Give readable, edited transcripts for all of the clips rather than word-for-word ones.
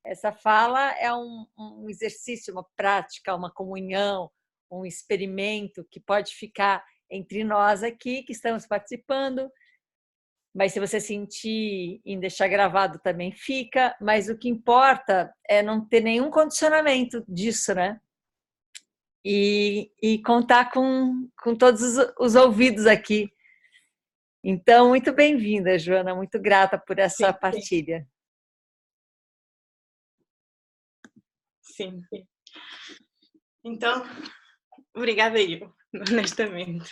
Essa fala é um exercício, uma prática, uma comunhão, um experimento que pode ficar entre nós aqui, que estamos participando, mas se você sentir em deixar gravado também fica, mas o que importa é não ter nenhum condicionamento disso, né? E contar com todos os ouvidos aqui. Então, muito bem-vinda, Joana, muito grata por essa Sim, partilha. sim. Então, obrigada eu, honestamente.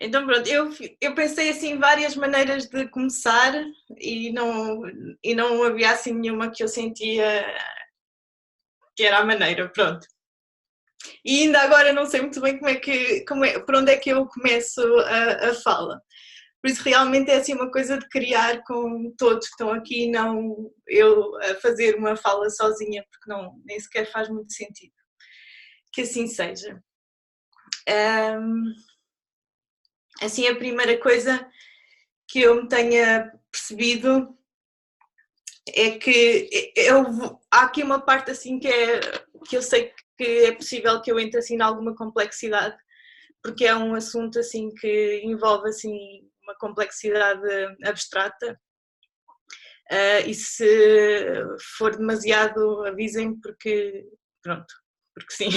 Então pronto, eu pensei assim várias maneiras de começar e não havia assim nenhuma que eu sentia que era a maneira, pronto. E ainda agora não sei muito bem por onde é que eu começo a fala. Por isso realmente é assim uma coisa de criar com todos que estão aqui, não eu a fazer uma fala sozinha, porque nem sequer faz muito sentido. Que assim seja. Assim, a primeira coisa que eu me tenha percebido é que há aqui uma parte assim que eu sei que é possível que eu entre assim em alguma complexidade, porque é um assunto assim que envolve assim uma complexidade abstrata, e se for demasiado avisem porque pronto, porque sim.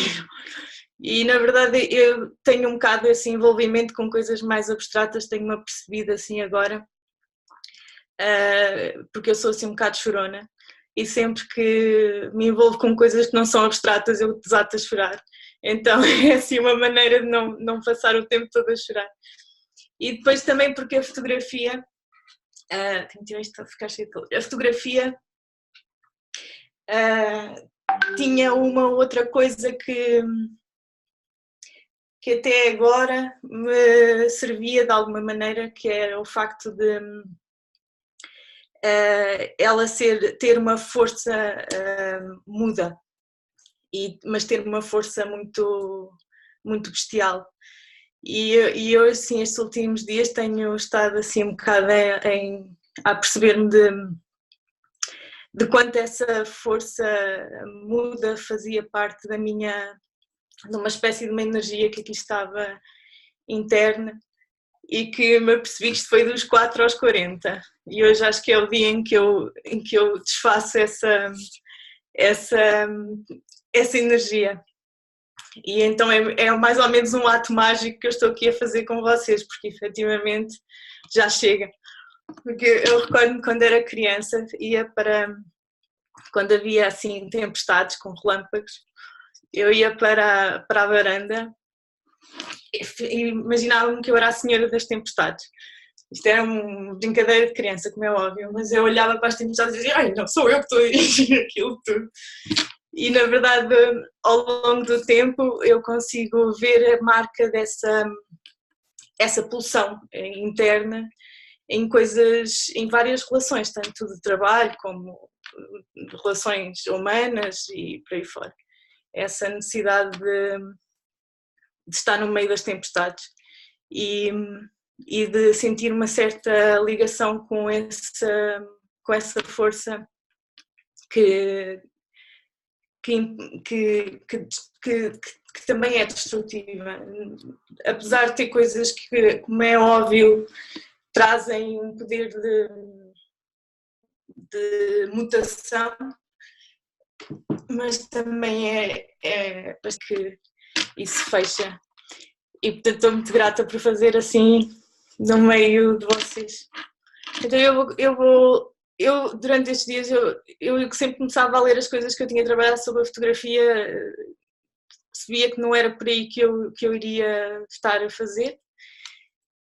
E na verdade eu tenho um bocado esse envolvimento com coisas mais abstratas, tenho-me apercebido assim agora, porque eu sou assim um bocado chorona e sempre que me envolvo com coisas que não são abstratas eu desato a chorar, então é assim uma maneira de não passar o tempo todo a chorar. E depois também porque a fotografia, tenho que tirar isto a ficar cheio de calor, a fotografia tinha uma outra coisa que até agora me servia de alguma maneira, que era o facto de ela ter uma força muda, mas ter uma força muito, muito bestial. E eu assim, estes últimos dias tenho estado assim um bocado a perceber-me de quanto essa força muda fazia parte de uma espécie de uma energia que aqui estava interna, e que me apercebi que isto foi dos 4 aos 40, e hoje acho que é o dia em que eu desfaço essa energia. E então é mais ou menos um ato mágico que eu estou aqui a fazer com vocês, porque efetivamente já chega. Porque eu recordo-me quando era criança, quando havia assim tempestades com relâmpagos, eu ia para a varanda e imaginava-me que eu era a senhora das tempestades. Isto era uma brincadeira de criança, como é óbvio, mas eu olhava para as tempestades e dizia, ai, não sou eu que estou a dirigir aquilo tudo. E na verdade, ao longo do tempo, eu consigo ver a marca essa pulsão interna em várias relações, tanto de trabalho como de relações humanas e por aí fora. Essa necessidade de estar no meio das tempestades e de sentir uma certa ligação com essa força que também é destrutiva, apesar de ter coisas que, como é óbvio, trazem um poder de mutação, mas também parece que isso fecha, e portanto estou muito grata por fazer assim no meio de vocês. Então eu durante estes dias eu sempre começava a ler as coisas que eu tinha trabalhado sobre a fotografia, percebia que não era por aí que eu iria estar a fazer,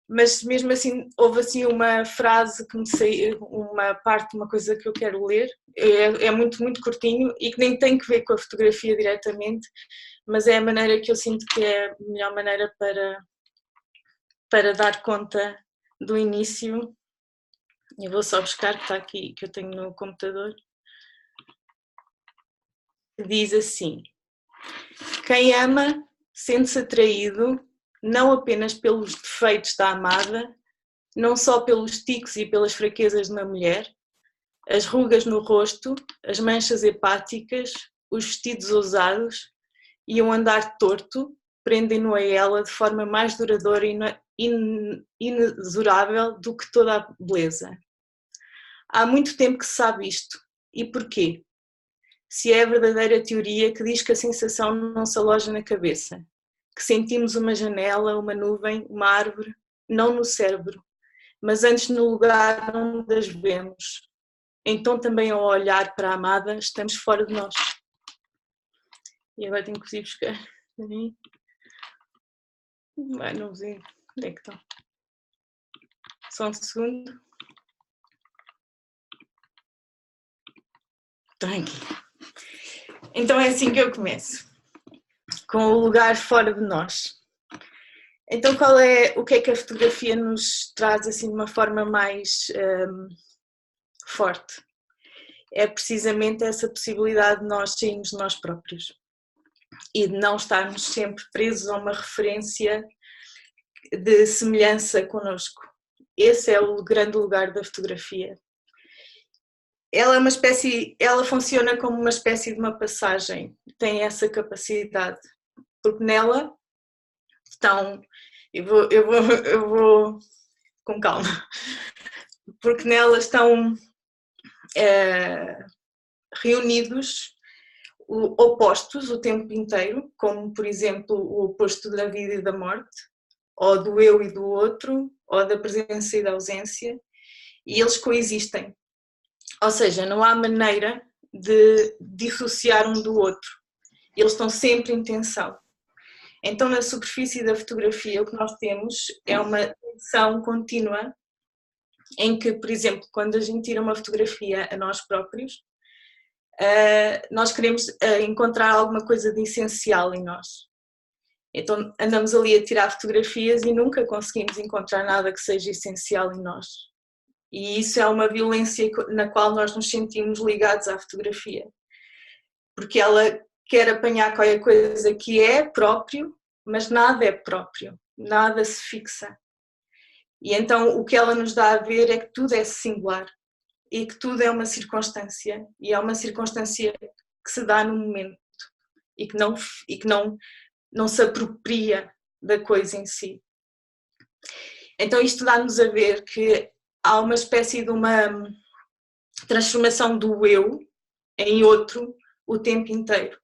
mas mesmo assim houve assim uma frase que me saiu, uma parte, uma coisa que eu quero ler, é muito, muito curtinho e que nem tem que ver com a fotografia diretamente, mas é a maneira que eu sinto que é a melhor maneira para dar conta do início. Eu vou só buscar, que está aqui, que eu tenho no computador. Diz assim: quem ama sente-se atraído não apenas pelos defeitos da amada, não só pelos tiques e pelas fraquezas de uma mulher, as rugas no rosto, as manchas hepáticas, os vestidos ousados e um andar torto prendem-no a ela de forma mais duradoura e inexorável do que toda a beleza. Há muito tempo que se sabe isto. E porquê? Se é a verdadeira teoria que diz que a sensação não se aloja na cabeça, que sentimos uma janela, uma nuvem, uma árvore, não no cérebro, mas antes no lugar onde as vemos. Então também ao olhar para a amada estamos fora de nós. E agora tenho que ir buscar. Não sei onde é que estão. Só um segundo. Estão aqui. Então é assim que eu começo. Com o lugar fora de nós. Então o que é que a fotografia nos traz assim de uma forma mais forte? É precisamente essa possibilidade de nós sairmos de nós próprios e de não estarmos sempre presos a uma referência de semelhança connosco. Esse é o grande lugar da fotografia. Ela funciona como uma espécie de uma passagem, tem essa capacidade, porque nela estão, eu vou com calma, porque nela estão reunidos opostos o tempo inteiro, como por exemplo o oposto da vida e da morte, ou do eu e do outro, ou da presença e da ausência, e eles coexistem. Ou seja, não há maneira de dissociar um do outro. Eles estão sempre em tensão. Então, na superfície da fotografia, o que nós temos é uma tensão contínua em que, por exemplo, quando a gente tira uma fotografia a nós próprios, nós queremos encontrar alguma coisa de essencial em nós. Então andamos ali a tirar fotografias e nunca conseguimos encontrar nada que seja essencial em nós. E isso é uma violência na qual nós nos sentimos ligados à fotografia. Porque ela quer apanhar qualquer coisa que é próprio, mas nada é próprio, nada se fixa. E então o que ela nos dá a ver é que tudo é singular e que tudo é uma circunstância, e é uma circunstância que se dá no momento e que não se apropria da coisa em si. Então isto dá-nos a ver que há uma espécie de uma transformação do eu em outro o tempo inteiro.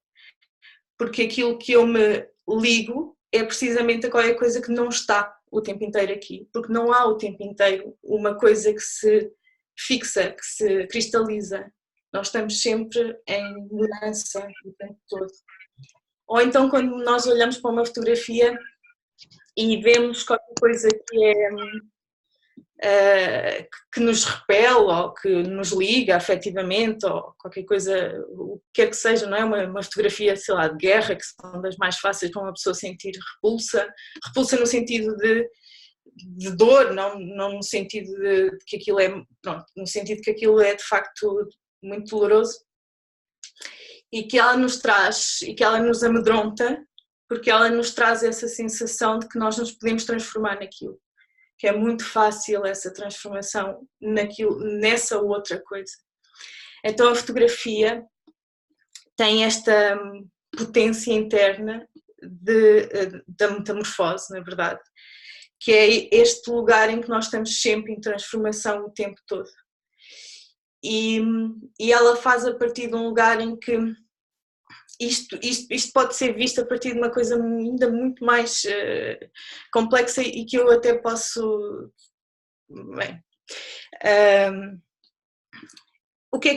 Porque aquilo que eu me ligo é precisamente a qualquer coisa que não está o tempo inteiro aqui. Porque não há o tempo inteiro uma coisa que se fixa, que se cristaliza. Nós estamos sempre em mudança o tempo todo. Ou então quando nós olhamos para uma fotografia e vemos qualquer coisa que nos repele ou que nos liga afetivamente ou qualquer coisa, o que quer que seja, não é? Uma fotografia, sei lá, de guerra, que são das mais fáceis para uma pessoa sentir repulsa no sentido de dor, não no sentido de que aquilo é, pronto, no sentido que aquilo é de facto muito doloroso, e que ela nos traz, e que ela nos amedronta, porque ela nos traz essa sensação de que nós nos podemos transformar naquilo, que é muito fácil essa transformação nessa outra coisa. Então a fotografia tem esta potência interna da metamorfose, na verdade, que é este lugar em que nós estamos sempre em transformação o tempo todo. E ela faz a partir de um lugar em que isto pode ser visto a partir de uma coisa ainda muito mais complexa e que eu até posso... Bem, o que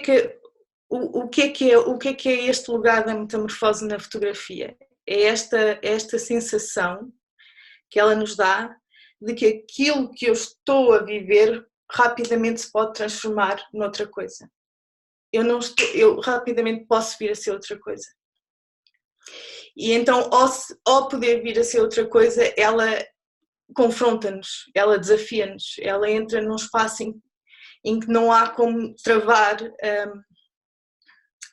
é este lugar da metamorfose na fotografia? É esta sensação que ela nos dá de que aquilo que eu estou a viver rapidamente se pode transformar noutra coisa. Eu rapidamente posso vir a ser outra coisa. E então, ao poder vir a ser outra coisa, ela confronta-nos, ela desafia-nos, ela entra num espaço em que não há como travar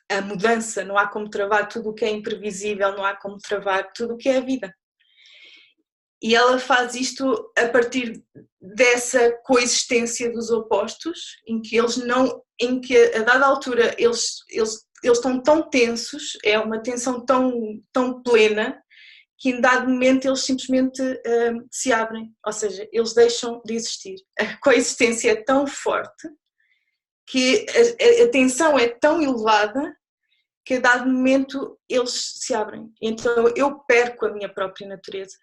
a mudança, não há como travar tudo o que é imprevisível, não há como travar tudo o que é a vida. E ela faz isto a partir dessa coexistência dos opostos, em que a dada altura eles estão tão tensos, é uma tensão tão plena, que em dado momento eles simplesmente se abrem, ou seja, eles deixam de existir. A coexistência é tão forte que a tensão é tão elevada que a dado momento eles se abrem. Então eu perco a minha própria natureza.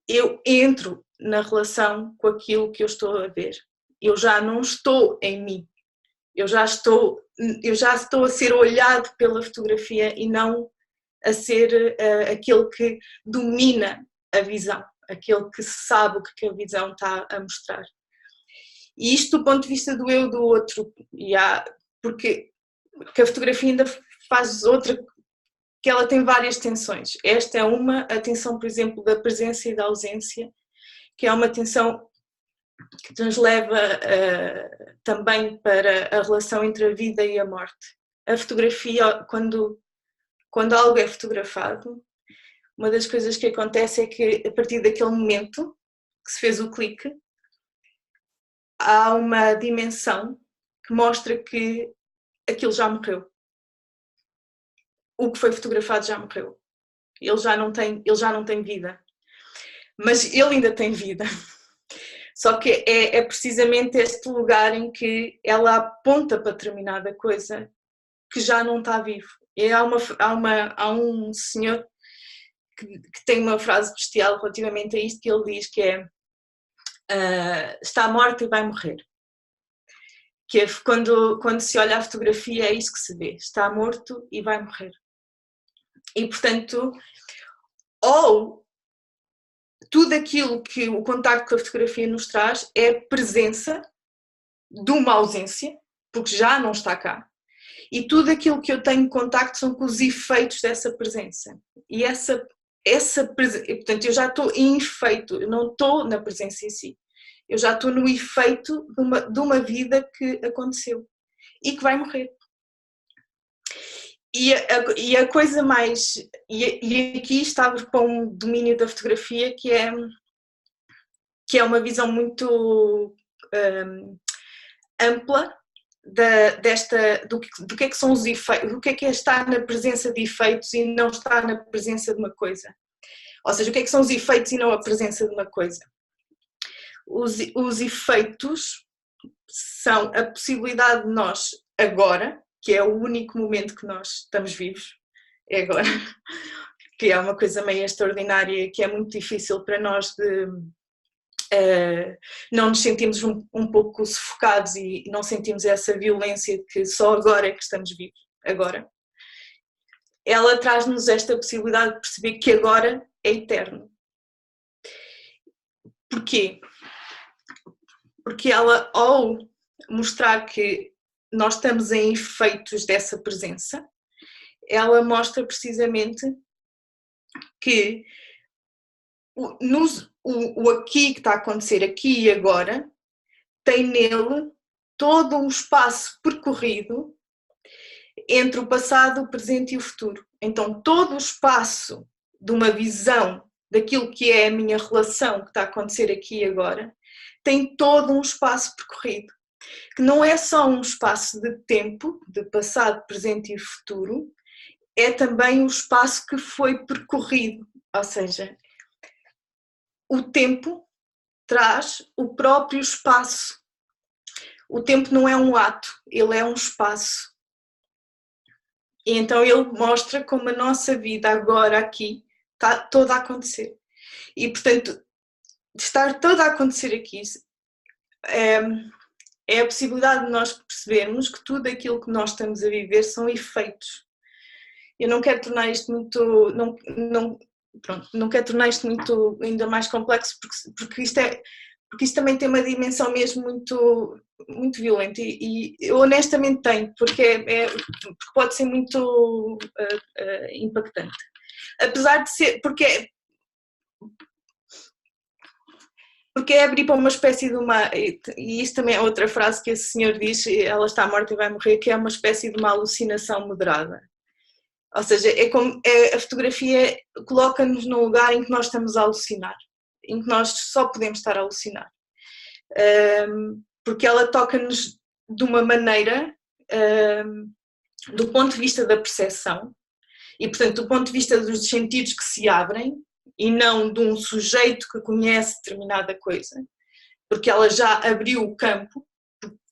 Eu entro na relação com aquilo que eu estou a ver. Eu já não estou em mim. Eu já estou a ser olhado pela fotografia e não a ser aquele que domina a visão, aquele que sabe o que a visão está a mostrar. E isto do ponto de vista do eu do outro, porque a fotografia ainda faz outra, que ela tem várias tensões. Esta é a tensão, por exemplo, da presença e da ausência, que é uma tensão que nos leva também para a relação entre a vida e a morte. A fotografia, quando algo é fotografado, uma das coisas que acontece é que a partir daquele momento que se fez o clique, há uma dimensão que mostra que aquilo já morreu. O que foi fotografado já morreu. Ele já não tem vida. Mas ele ainda tem vida. Só que é precisamente este lugar em que ela aponta para determinada coisa que já não está vivo. E há um senhor que tem uma frase bestial relativamente a isto, que ele diz que é está morto e vai morrer. Que é quando se olha a fotografia é isso que se vê, está morto e vai morrer. E portanto, ou tudo aquilo que o contacto com a fotografia nos traz é presença de uma ausência, porque já não está cá, e tudo aquilo que eu tenho contacto são com os efeitos dessa presença. E portanto, eu já estou em efeito, eu não estou na presença em si. Eu já estou no efeito de uma vida que aconteceu e que vai morrer. E a coisa mais... E aqui estava para um domínio da fotografia que é uma visão muito ampla do que é que são os efeitos, do que é estar na presença de efeitos e não estar na presença de uma coisa. Ou seja, o que é que são os efeitos e não a presença de uma coisa. Os efeitos são a possibilidade de nós agora, que é o único momento que nós estamos vivos, é agora, que é uma coisa meio extraordinária, que é muito difícil para nós de não nos sentimos um pouco sufocados e não sentimos essa violência de que só agora é que estamos vivos, agora. Ela traz-nos esta possibilidade de perceber que agora é eterno. Porquê? Porque ela, ao mostrar que nós estamos em efeitos dessa presença, ela mostra precisamente que o aqui que está a acontecer, aqui e agora, tem nele todo um espaço percorrido entre o passado, o presente e o futuro. Então todo o espaço de uma visão daquilo que é a minha relação que está a acontecer aqui e agora, tem todo um espaço percorrido, que não é só um espaço de tempo, de passado, presente e futuro, é também o espaço que foi percorrido, ou seja, o tempo traz o próprio espaço. O tempo não é um ato, ele é um espaço. E então ele mostra como a nossa vida agora aqui está toda a acontecer. E portanto, estar toda a acontecer aqui é a possibilidade de nós percebermos que tudo aquilo que nós estamos a viver são efeitos. Eu não quero tornar isto muito... não quero tornar isto muito ainda mais complexo, porque isto também tem uma dimensão mesmo muito, muito violenta e eu honestamente tenho, porque pode ser muito impactante. Apesar de ser, porque é abrir para uma espécie de uma, e isso também é outra frase que esse senhor diz, ela está morta e vai morrer, que é uma espécie de uma alucinação moderada. Ou seja, a fotografia coloca-nos num lugar em que nós estamos a alucinar. em que nós só podemos estar a alucinar. Porque ela toca-nos de uma maneira, do ponto de vista da percepção, e portanto do ponto de vista dos sentidos que se abrem, e não de um sujeito que conhece determinada coisa, porque ela já abriu o campo,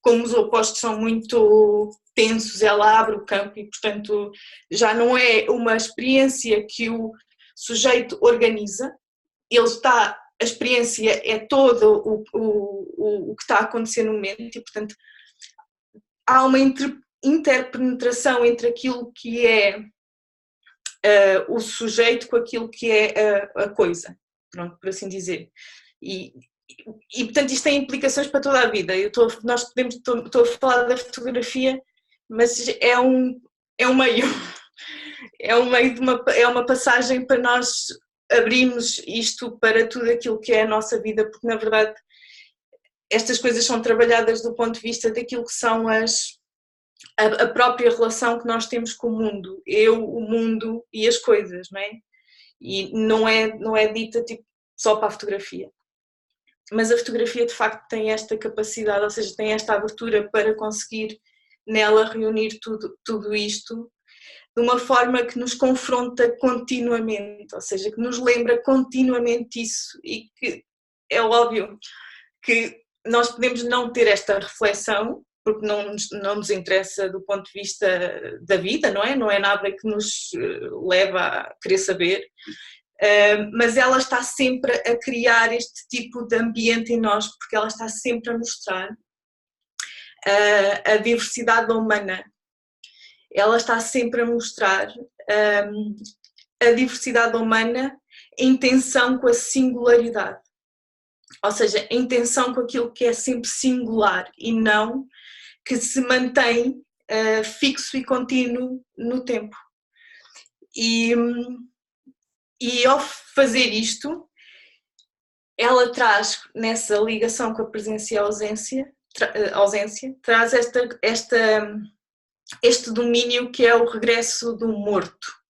como os opostos são muito tensos, ela abre o campo e portanto já não é uma experiência que o sujeito organiza, a experiência é todo o que está a acontecer no momento e portanto há uma interpenetração entre aquilo que é o sujeito com aquilo que é a coisa, pronto, por assim dizer. E portanto isto tem implicações para toda a vida. Estou a falar da fotografia, mas é um meio, é uma passagem para nós abrirmos isto para tudo aquilo que é a nossa vida, porque na verdade estas coisas são trabalhadas do ponto de vista daquilo que são a própria relação que nós temos com o mundo, o mundo e as coisas, não é? E não é dita tipo, só para a fotografia. Mas a fotografia de facto tem esta capacidade, ou seja, tem esta abertura para conseguir nela reunir tudo isto de uma forma que nos confronta continuamente, ou seja, que nos lembra continuamente isso e que é óbvio que nós podemos não ter esta reflexão, porque não nos interessa do ponto de vista da vida, não é? Não é nada que nos leva a querer saber, mas ela está sempre a criar este tipo de ambiente em nós, porque ela está sempre a mostrar a diversidade humana. Ela está sempre a mostrar a diversidade humana em tensão com a singularidade. Ou seja, em tensão com aquilo que é sempre singular e não que se mantém fixo e contínuo no tempo. E ao fazer isto, ela traz, nessa ligação com a presença e a ausência, traz este domínio que é o regresso do morto.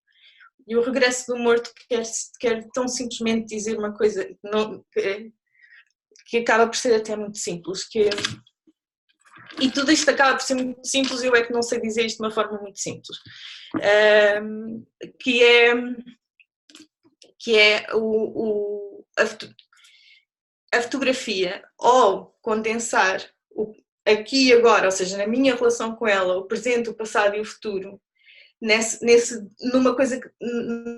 E o regresso do morto quer tão simplesmente dizer uma coisa que acaba por ser até muito simples, e tudo isto acaba por ser muito simples, eu é que não sei dizer isto de uma forma muito simples, que é a fotografia, ou condensar aqui e agora, ou seja, na minha relação com ela, o presente, o passado e o futuro,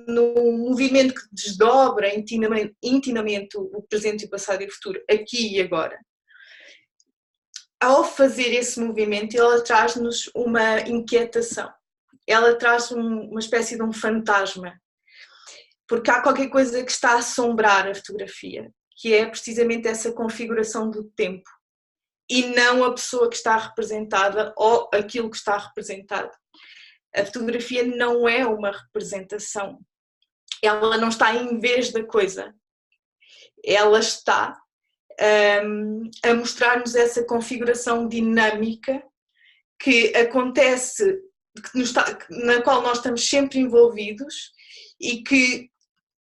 num movimento que desdobra intimamente o presente, o passado e o futuro, aqui e agora. Ao fazer esse movimento, ela traz-nos uma inquietação, ela traz uma espécie de um fantasma, porque há qualquer coisa que está a assombrar a fotografia, que é precisamente essa configuração do tempo, e não a pessoa que está representada ou aquilo que está representado. A fotografia não é uma representação, ela não está em vez da coisa, ela está a mostrar-nos essa configuração dinâmica que acontece, na qual nós estamos sempre envolvidos e que,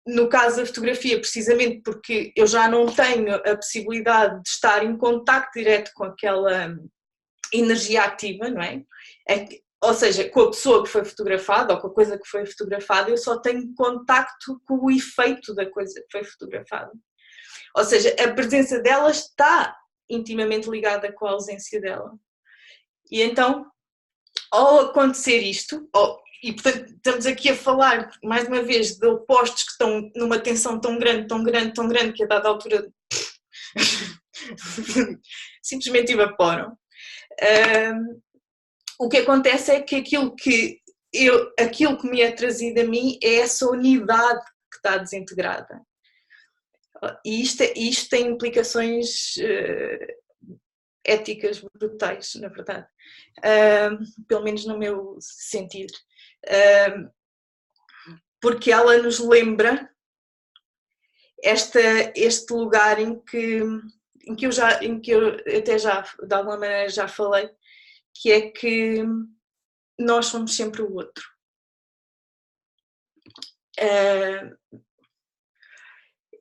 no caso da fotografia, precisamente porque eu já não tenho a possibilidade de estar em contacto direto com aquela energia ativa, não é? Ou seja, com a pessoa que foi fotografada ou com a coisa que foi fotografada, eu só tenho contacto com o efeito da coisa que foi fotografada. Ou seja, a presença dela está intimamente ligada com a ausência dela. E então, ao acontecer isto, e portanto estamos aqui a falar, mais uma vez, de opostos que estão numa tensão tão grande, que a dada altura simplesmente evaporam. O que acontece é que aquilo que me é trazido a mim é essa unidade que está desintegrada. E isto tem implicações éticas brutais, na verdade, pelo menos no meu sentido, porque ela nos lembra este lugar em que eu até já, de alguma maneira, já falei, que é que nós somos sempre o outro.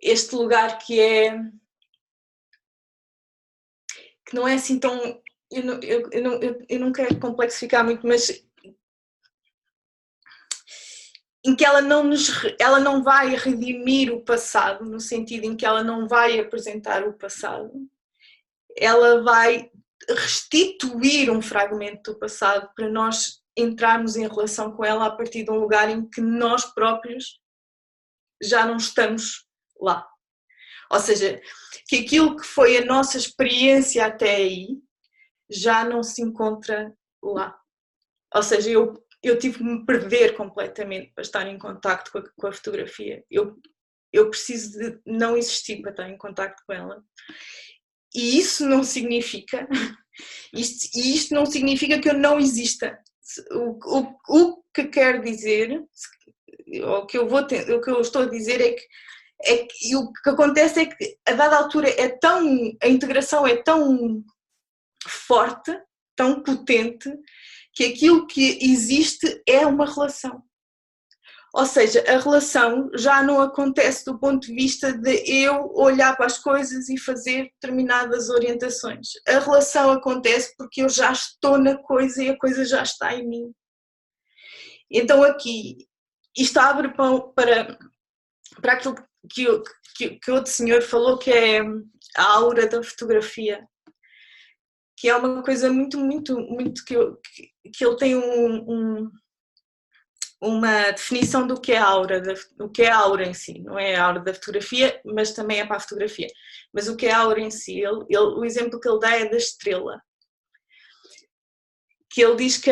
este lugar que não é assim tão... Eu não quero complexificar muito, mas em que ela não vai redimir o passado, no sentido em que ela não vai apresentar o passado, ela vai restituir um fragmento do passado para nós entrarmos em relação com ela a partir de um lugar em que nós próprios já não estamos lá. Ou seja, que aquilo que foi a nossa experiência até aí já não se encontra lá. Ou seja, eu tive que me perder completamente para estar em contacto com a fotografia. Eu preciso de não existir para estar em contacto com ela. E isso não significa... Isto não significa que eu não exista. O que quero dizer, o que eu estou a dizer é que o que acontece é que a dada altura a integração é tão forte, tão potente, que aquilo que existe é uma relação. Ou seja, a relação já não acontece do ponto de vista de eu olhar para as coisas e fazer determinadas orientações. A relação acontece porque eu já estou na coisa e a coisa já está em mim. Então aqui, isto abre para aquilo que outro senhor falou, que é a aura da fotografia, que é uma coisa muito que ele tem uma definição do que é a aura, do que é a aura em si. Não é a aura da fotografia, mas também é para a fotografia. Mas o que é a aura em si? O exemplo que ele dá é da estrela. Que ele diz que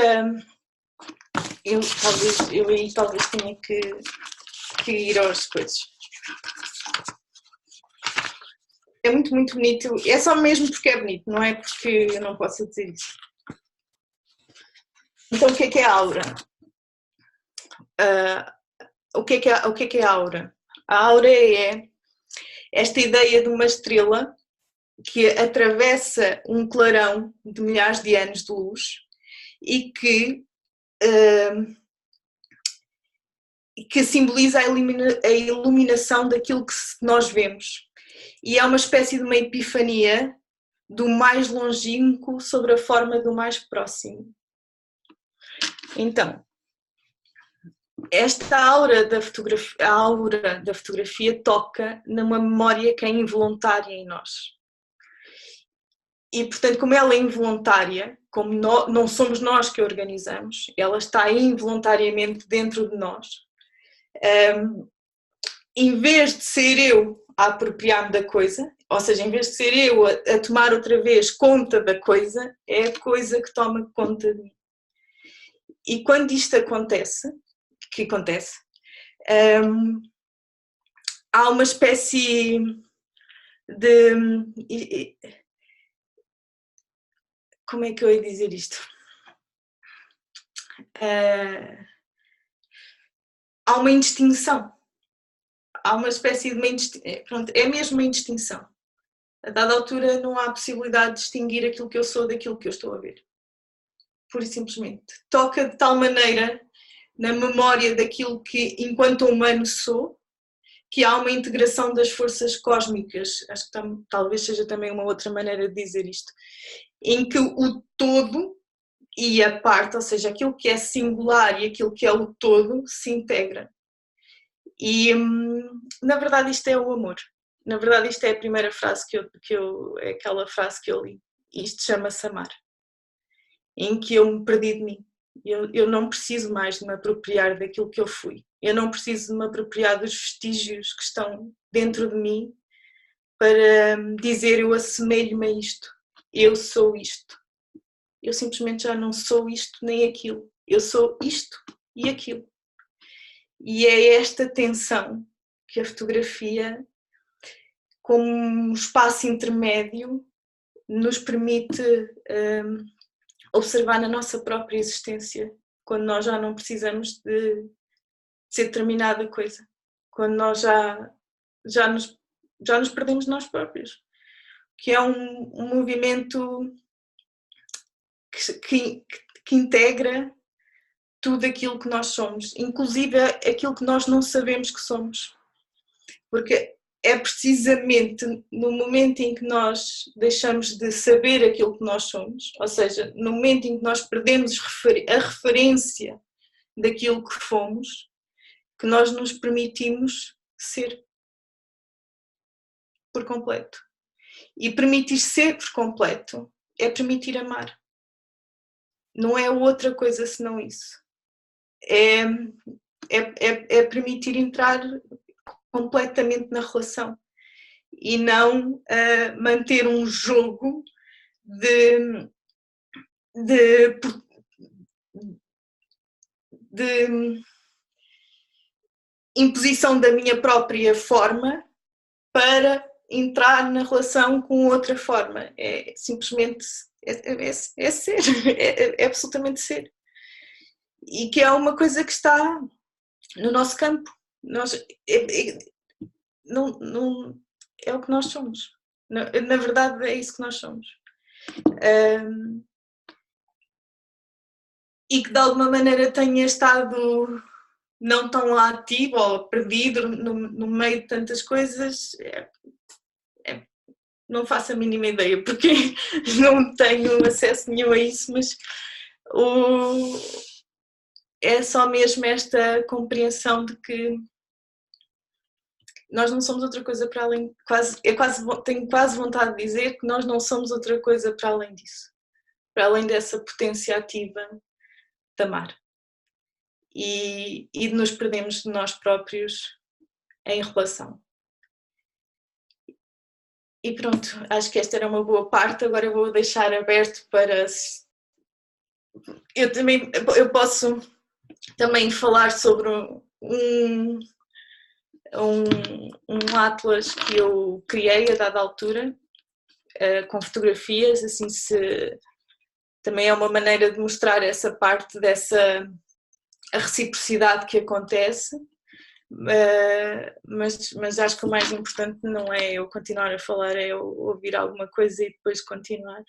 eu aí talvez tenha que ir às coisas. É muito bonito. É só mesmo porque é bonito, não é porque eu não posso dizer isso. Então o que é a aura? O que é a aura? A aura é esta ideia de uma estrela que atravessa um clarão de milhares de anos de luz e que simboliza a iluminação daquilo que nós vemos. E é uma espécie de uma epifania do mais longínquo sobre a forma do mais próximo. Então, esta aura da fotografia toca numa memória que é involuntária em nós. E, portanto, como ela é involuntária, como não somos nós que a organizamos, ela está involuntariamente dentro de nós. Em vez de ser eu a apropriar-me da coisa, ou seja, em vez de ser eu a tomar outra vez conta da coisa, é a coisa que toma conta de mim. E quando isto acontece, há uma espécie de... Como é que eu ia dizer isto? Há uma indistinção. Há uma espécie de uma indistinção. Pronto, é mesmo uma indistinção. A dada altura não há possibilidade de distinguir aquilo que eu sou daquilo que eu estou a ver. Pura e simplesmente. Toca de tal maneira na memória daquilo que, enquanto humano, sou, que há uma integração das forças cósmicas. Acho que talvez seja também uma outra maneira de dizer isto. Em que o todo e a parte, ou seja, aquilo que é singular e aquilo que é o todo, se integra. E, na verdade, isto é o amor. Na verdade, isto é a primeira frase é aquela frase que eu li. Isto chama-se amar. Em que eu me perdi de mim. Eu não preciso mais de me apropriar daquilo que eu fui. Eu não preciso de me apropriar dos vestígios que estão dentro de mim para dizer eu assemelho-me a isto. Eu sou isto. Eu simplesmente já não sou isto nem aquilo. Eu sou isto e aquilo. E é esta tensão que a fotografia, como um espaço intermédio, nos permite observar na nossa própria existência, quando nós já não precisamos de ser determinada coisa, quando nós já nos perdemos nós próprios, que é um movimento que integra tudo aquilo que nós somos, inclusive aquilo que nós não sabemos que somos, porque é precisamente no momento em que nós deixamos de saber aquilo que nós somos, ou seja, no momento em que nós perdemos a referência daquilo que fomos, que nós nos permitimos ser por completo. E permitir ser por completo é permitir amar. Não é outra coisa senão isso. É permitir entrar completamente na relação e não manter um jogo de imposição da minha própria forma para entrar na relação com outra forma. É simplesmente ser, é absolutamente ser. E que é uma coisa que está no nosso campo. Não, é o que nós somos. Na verdade, é isso que nós somos. E que de alguma maneira tenha estado não tão ativo ou perdido no meio de tantas coisas, não faço a mínima ideia, porque não tenho acesso nenhum a isso, mas é só mesmo esta compreensão de que nós não somos outra coisa para além, tenho quase vontade de dizer que nós não somos outra coisa para além disso, para além dessa potência ativa de amar. E de nos perdermos de nós próprios em relação. E pronto, acho que esta era uma boa parte, agora eu vou deixar aberto para... Eu posso também falar sobre um atlas que eu criei a dada altura, com fotografias, assim, também é uma maneira de mostrar essa parte a reciprocidade que acontece, mas acho que o mais importante não é eu continuar a falar, é eu ouvir alguma coisa e depois continuar.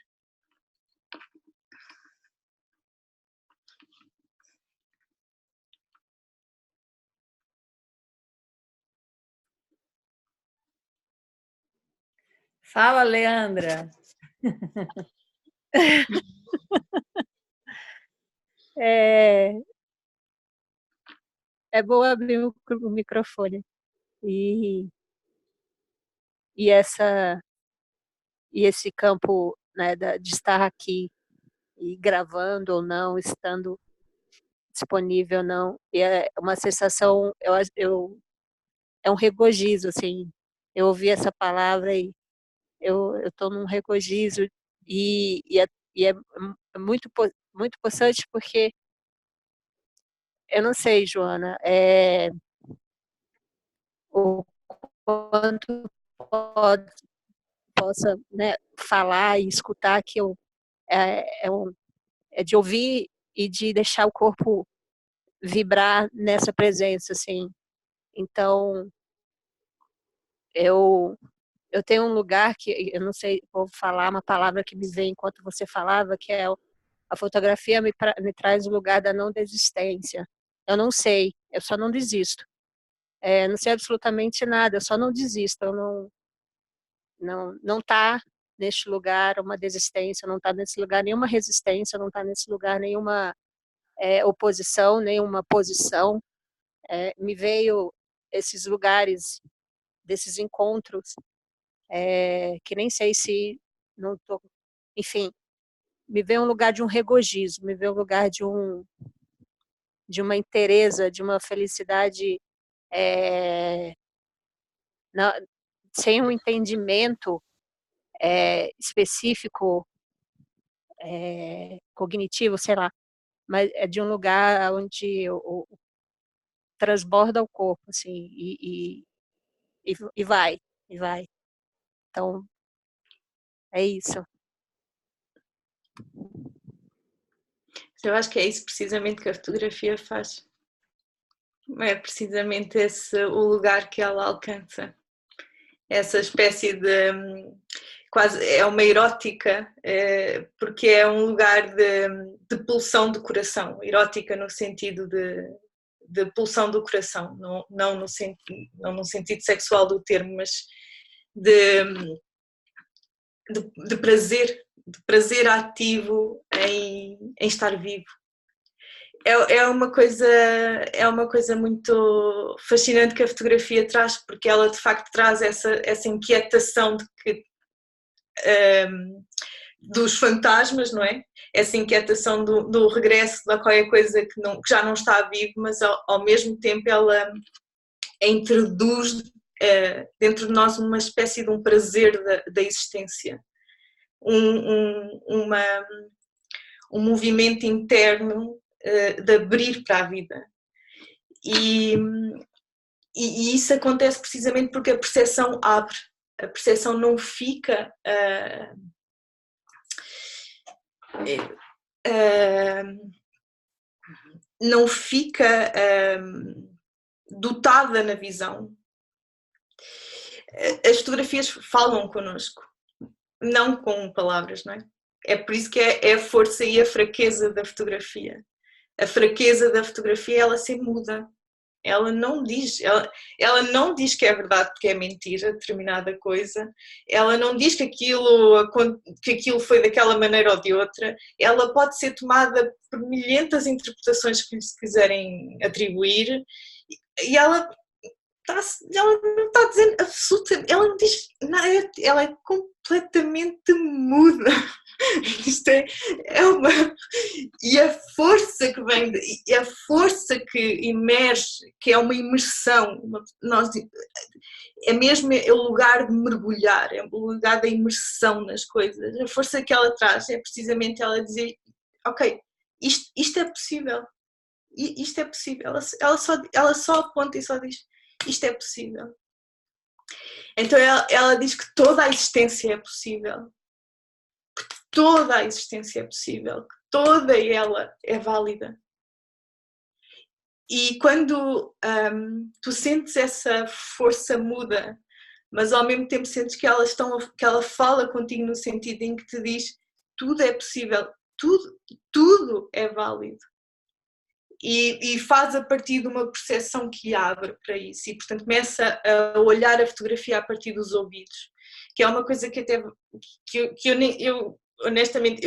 Fala, Leandra. É bom abrir o microfone e esse campo, né, de estar aqui e gravando ou não, estando disponível ou não, e é uma sensação, é um regozijo, assim. Eu ouvi essa palavra e eu estou num regozijo e é muito possante porque eu não sei, Joana, o quanto possa, né, falar e escutar que é de ouvir e de deixar o corpo vibrar nessa presença, assim. Então, eu tenho um lugar que, eu não sei, vou falar uma palavra que me veio enquanto você falava, que é a fotografia me traz o lugar da não desistência. Eu não sei, eu só não desisto. Não sei absolutamente nada, eu só não desisto. Eu não tá neste lugar uma desistência, não está nesse lugar nenhuma resistência, não está nesse lugar nenhuma oposição, nenhuma posição. Me veio esses lugares, desses encontros, que nem sei se não tô, enfim, me veio um lugar de um regozijo, me veio um lugar de uma inteireza, de uma felicidade sem um entendimento específico, cognitivo, sei lá, mas é de um lugar onde transborda o corpo, assim, e vai. Então, é isso. Eu acho que é isso precisamente que a fotografia faz. É precisamente o lugar que ela alcança. Essa espécie de... quase é uma erótica, porque é um lugar de pulsão do coração. Erótica no sentido de pulsão do coração, não no sentido sexual do termo, mas de prazer ativo em estar vivo. É uma coisa muito fascinante que a fotografia traz, porque ela de facto traz essa inquietação de que, dos fantasmas, não é? Essa inquietação do regresso de qualquer coisa que já não está vivo, mas ao mesmo tempo ela introduz dentro de nós uma espécie de um prazer da existência, um movimento interno de abrir para a vida. E isso acontece precisamente porque a percepção abre, a percepção não fica dotada na visão. As fotografias falam connosco, não com palavras, não é? É por isso que é a força e a fraqueza da fotografia. A fraqueza da fotografia, ela se muda. Ela não diz que é verdade porque é mentira, determinada coisa. Ela não diz que aquilo foi daquela maneira ou de outra. Ela pode ser tomada por milhentas interpretações que lhe se quiserem atribuir. E ela não está dizendo absolutamente, ela não diz nada, ela é completamente muda. Isto é uma. E a força que vem, e a força que emerge, que é uma imersão, é mesmo o lugar de mergulhar, é o lugar da imersão nas coisas. A força que ela traz é precisamente ela dizer: ok, isto é possível, isto é possível. Ela só aponta e só diz: isto é possível. Então ela diz que toda a existência é possível. Toda a existência é possível, toda ela é válida. E quando tu sentes essa força muda, mas ao mesmo tempo sentes que ela fala contigo no sentido em que te diz: tudo é possível, tudo é válido. E faz a partir de uma percepção que abre para isso, e portanto começa a olhar a fotografia a partir dos ouvidos, que é uma coisa que até eu honestamente,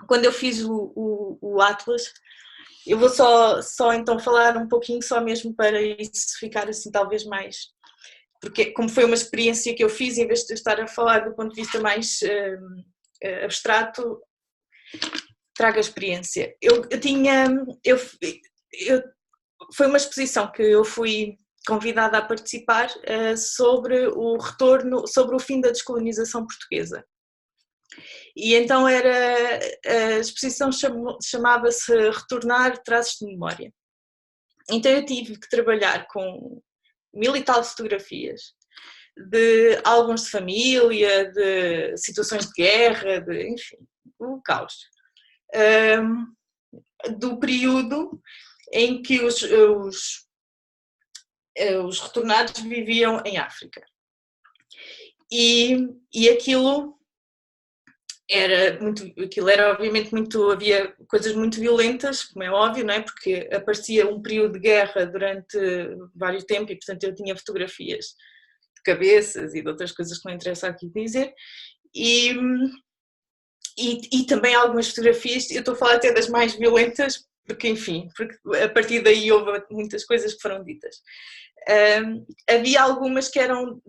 quando eu fiz o Atlas, eu vou só então falar um pouquinho, só mesmo para isso ficar assim talvez mais, porque como foi uma experiência que eu fiz, em vez de estar a falar do ponto de vista mais abstrato, trago a experiência. Foi uma exposição que eu fui convidada a participar sobre o retorno, sobre o fim da descolonização portuguesa. E então a exposição chamava-se Retornar Traços de Memória. Então eu tive que trabalhar com 1000 e tal fotografias, de álbuns de família, de situações de guerra, enfim, o caos. Do período em que os retornados viviam em África. E aquilo era obviamente havia coisas muito violentas, como é óbvio, não é? Porque aparecia um período de guerra durante vários tempos e portanto eu tinha fotografias de cabeças e de outras coisas que não interessa aqui dizer, e também algumas fotografias, eu estou a falar até das mais violentas, porque enfim, porque a partir daí houve muitas coisas que foram ditas. Havia algumas que eram,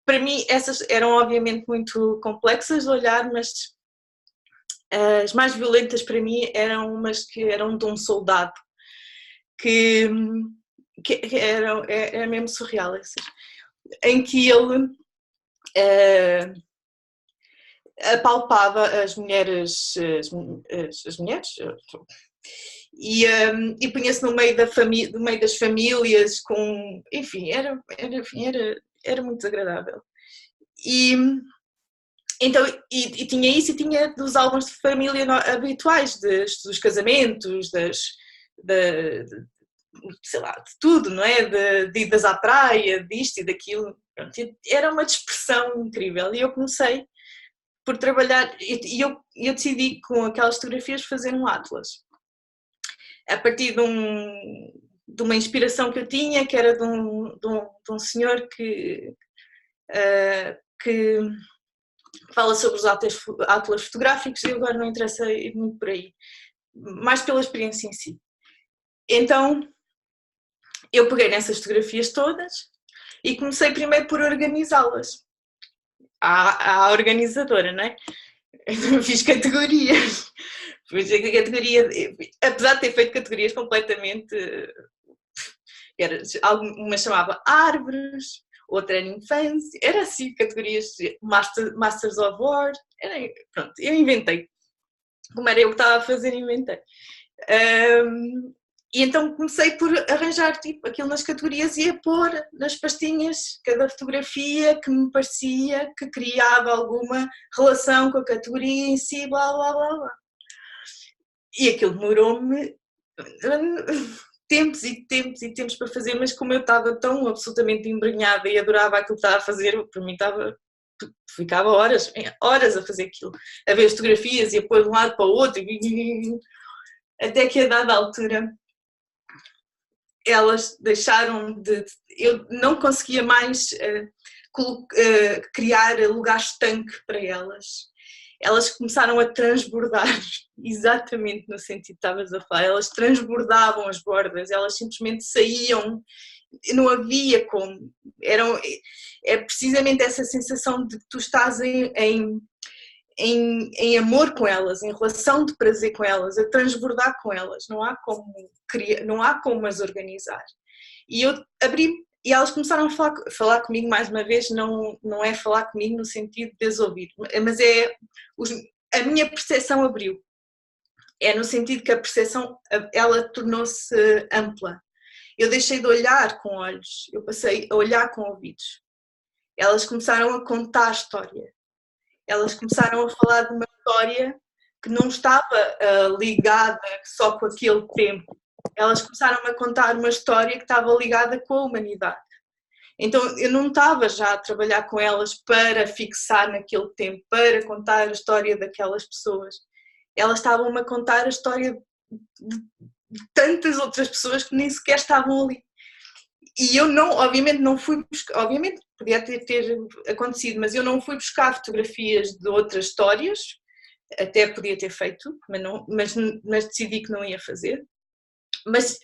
para mim, essas eram obviamente muito complexas de olhar, mas as mais violentas para mim eram umas que eram de um soldado, que era mesmo surreal, essas, em que ele apalpava as mulheres e punha-se no meio das famílias, enfim, era muito desagradável. Então, tinha isso, e tinha dos álbuns de família habituais, dos casamentos, sei lá, de tudo, não é? De idas à praia, disto e daquilo. Pronto, era uma dispersão incrível, e eu comecei por trabalhar, e eu decidi com aquelas fotografias fazer um atlas. A partir de uma inspiração que eu tinha, que era de um senhor que fala sobre os atlas fotográficos, e agora não interessa ir muito por aí, mais pela experiência em si. Então eu peguei nessas fotografias todas e comecei primeiro por organizá-las. À organizadora, não é? Fiz categorias. Apesar de ter feito categorias completamente. Uma chamava árvores, outra era infância, era assim, categorias Masters of War. Pronto, eu inventei. Como era eu que estava a fazer, inventei. E então comecei por arranjar tipo, aquilo nas categorias e a pôr nas pastinhas cada fotografia que me parecia que criava alguma relação com a categoria em si, blá blá blá blá. E aquilo demorou-me tempos e tempos e tempos para fazer, mas como eu estava tão absolutamente embrenhada e adorava aquilo que estava a fazer, para mim ficava horas a fazer aquilo, a ver as fotografias e a pôr de um lado para o outro, até que a dada altura elas deixaram de... Eu não conseguia mais criar lugares estanque para elas. Elas começaram a transbordar, exatamente no sentido que estavas a falar, elas transbordavam as bordas, elas simplesmente saíam, não havia como. É precisamente essa sensação de que tu estás em amor com elas, em relação de prazer com elas, a transbordar com elas, não há como as organizar. E eu abri, e elas começaram a falar comigo mais uma vez, não é falar comigo no sentido de desouvir, mas a minha percepção abriu, é no sentido que a percepção, ela tornou-se ampla. Eu deixei de olhar com olhos, eu passei a olhar com ouvidos. Elas começaram a contar a história. Elas começaram a falar de uma história que não estava ligada só com aquele tempo. Elas começaram a contar uma história que estava ligada com a humanidade. Então eu não estava já a trabalhar com elas para fixar naquele tempo, para contar a história daquelas pessoas. Elas estavam a contar a história de tantas outras pessoas que nem sequer estavam ali. E eu obviamente não fui buscar, obviamente podia ter acontecido, mas eu não fui buscar fotografias de outras histórias, até podia ter feito, mas decidi que não ia fazer. Mas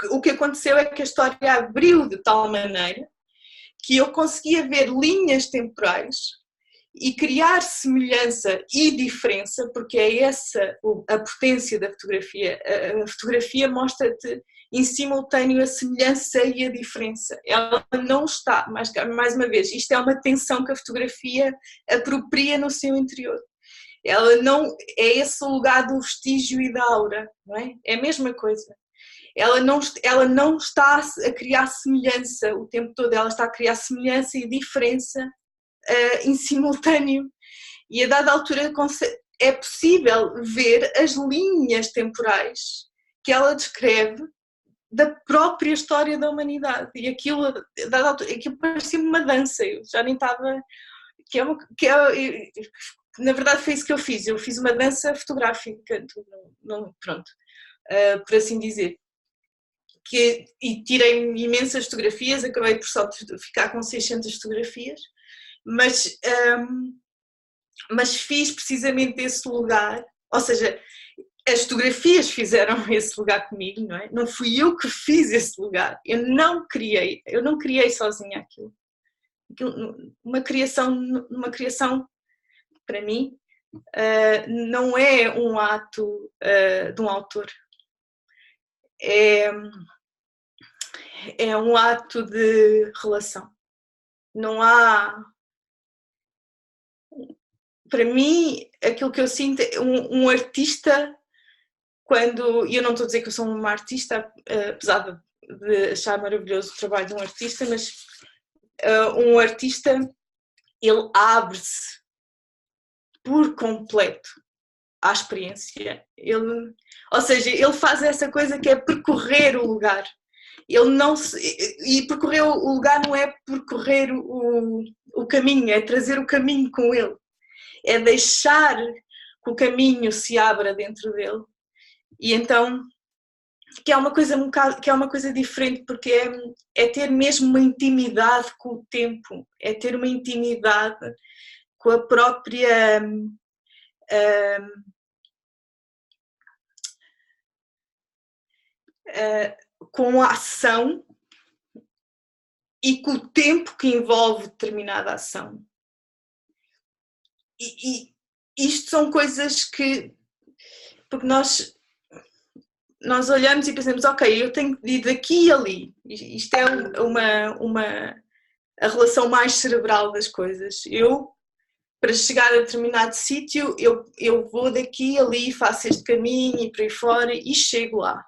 o que aconteceu é que a história abriu de tal maneira que eu conseguia ver linhas temporais e criar semelhança e diferença, porque é essa a potência da fotografia. A fotografia mostra-te em simultâneo a semelhança e a diferença. Ela não está, mais uma vez, isto é uma tensão que a fotografia apropria no seu interior. Ela não é esse lugar do vestígio e da aura, não é? É a mesma coisa. Ela não está a criar semelhança o tempo todo, ela está a criar semelhança e diferença em simultâneo. E a dada altura é possível ver as linhas temporais que ela descreve da própria história da humanidade. E aquilo parecia-me uma dança, eu já nem estava... na verdade foi isso que eu fiz uma dança fotográfica, pronto, por assim dizer. E tirei imensas fotografias, acabei por só ficar com 600 fotografias, mas fiz precisamente esse lugar, ou seja, as fotografias fizeram esse lugar comigo, não é? Não fui eu que fiz esse lugar, eu não criei sozinha aquilo. Uma criação para mim não é um ato de um autor, é um ato de relação. Não há... Para mim, aquilo que eu sinto é um artista, e eu não estou a dizer que eu sou uma artista, apesar de achar maravilhoso o trabalho de um artista, mas um artista, ele abre-se por completo à experiência. Ou seja, ele faz essa coisa que é percorrer o lugar. E percorrer o lugar não é percorrer o caminho, é trazer o caminho com ele. É deixar que o caminho se abra dentro dele. E então que é uma coisa que é uma coisa diferente, porque é ter mesmo uma intimidade com o tempo, é ter uma intimidade com a própria com a ação e com o tempo que envolve determinada ação. E isto são coisas que, porque nós olhamos e pensamos, ok, eu tenho de ir daqui e ali. Isto é a relação mais cerebral das coisas. Eu, para chegar a determinado sítio, eu vou daqui e ali, faço este caminho e por aí fora e chego lá.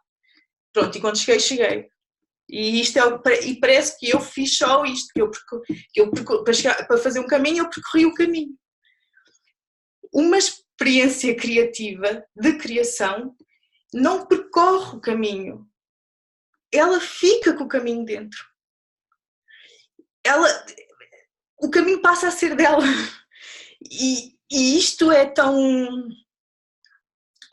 Pronto, e quando cheguei. E isto e parece que eu fiz só isto, para fazer um caminho, eu percorri o caminho. Uma experiência criativa, de criação, não percorre o caminho. Ela fica com o caminho dentro. O caminho passa a ser dela. E isto é tão...